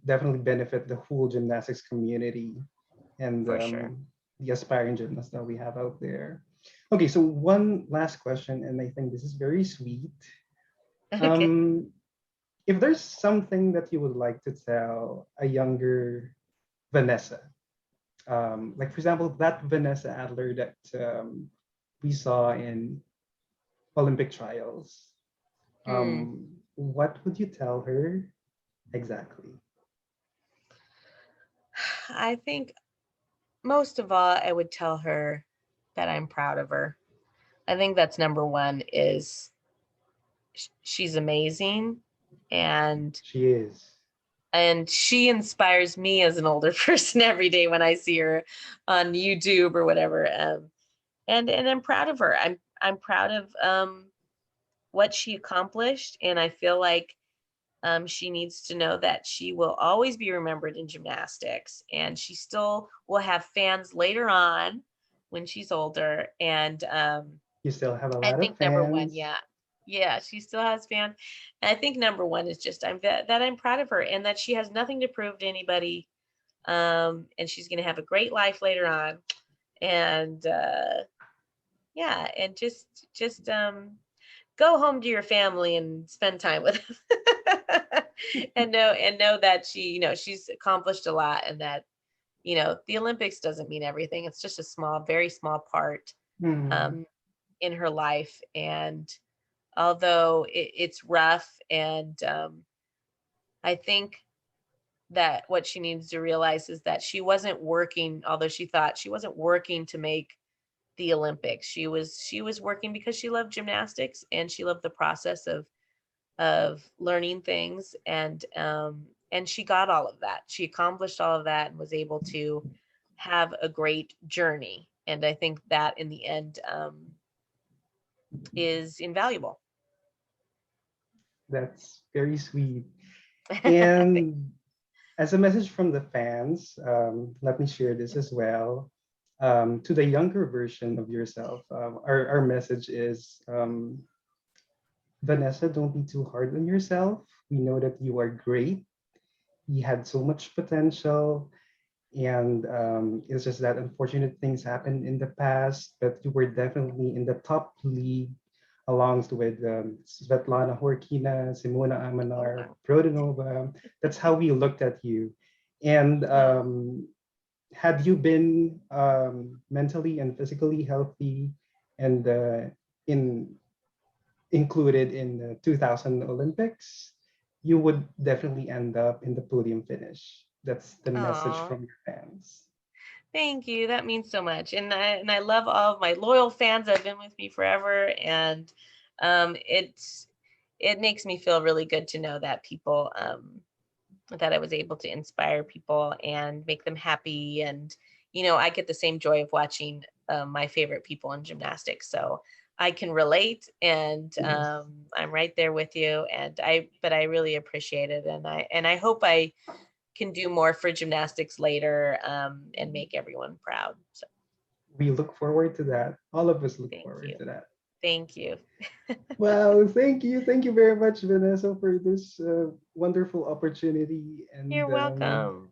definitely benefit the whole gymnastics community and For sure. the aspiring gymnasts that we have out there. Okay, so one last question, and I think this is very sweet. Okay. Um, if there's something that you would like to tell a younger Vanessa, like for example, that Vanessa Adler that we saw in Olympic trials, Hmm. what would you tell her exactly? I think most of all, I would tell her that I'm proud of her. I think that's number one is she's amazing, and She is. she inspires me as an older person every day when I see her on YouTube or whatever. And I'm proud of her. I'm proud of what she accomplished, and I feel like she needs to know that she will always be remembered in gymnastics, and she still will have fans later on when she's older. And You still have a I lot of think number one, fans. yeah, yeah, she still has fans. And I think number one is just that I'm proud of her, and that she has nothing to prove to anybody. And she's gonna have a great life later on. And yeah, and just go home to your family and spend time with them. And know that she's accomplished a lot, and that the Olympics doesn't mean everything. It's just a small, very small part Hmm. um, in her life. And although it's rough, and I think that what she needs to realize is that she wasn't working, although she thought she wasn't working to make the Olympics. She was working because she loved gymnastics, and she loved the process of learning things. And she got all of that. She accomplished all of that and was able to have a great journey. And I think that in the end is invaluable. That's very sweet. And as a message from the fans, let me share this as well. To the younger version of yourself, our message is Vanessa, don't be too hard on yourself. We know that you are great. You had so much potential, and it's just that unfortunate things happened in the past, but you were definitely in the top league along with Svetlana Khorkina, Simona Oh, Amanar, wow. Prodanova. That's how we looked at you. And Oh, had you been mentally and physically healthy and in included in the 2000 Olympics, you would definitely end up in the podium finish. That's the message oh, from your fans. thank you. That means so much. And I love all of my loyal fans that have been with me forever. And it makes me feel really good to know that people that I was able to inspire people and make them happy. And I get the same joy of watching my favorite people in gymnastics. So I can relate, and Yes. I'm right there with you. But I really appreciate it, and I hope I can do more for gymnastics later, and make everyone proud. So We look forward to that. All of us look thank forward you. to that. Thank you. Wow, thank you. Thank you very much, Vanessa, for this wonderful opportunity. And You're welcome.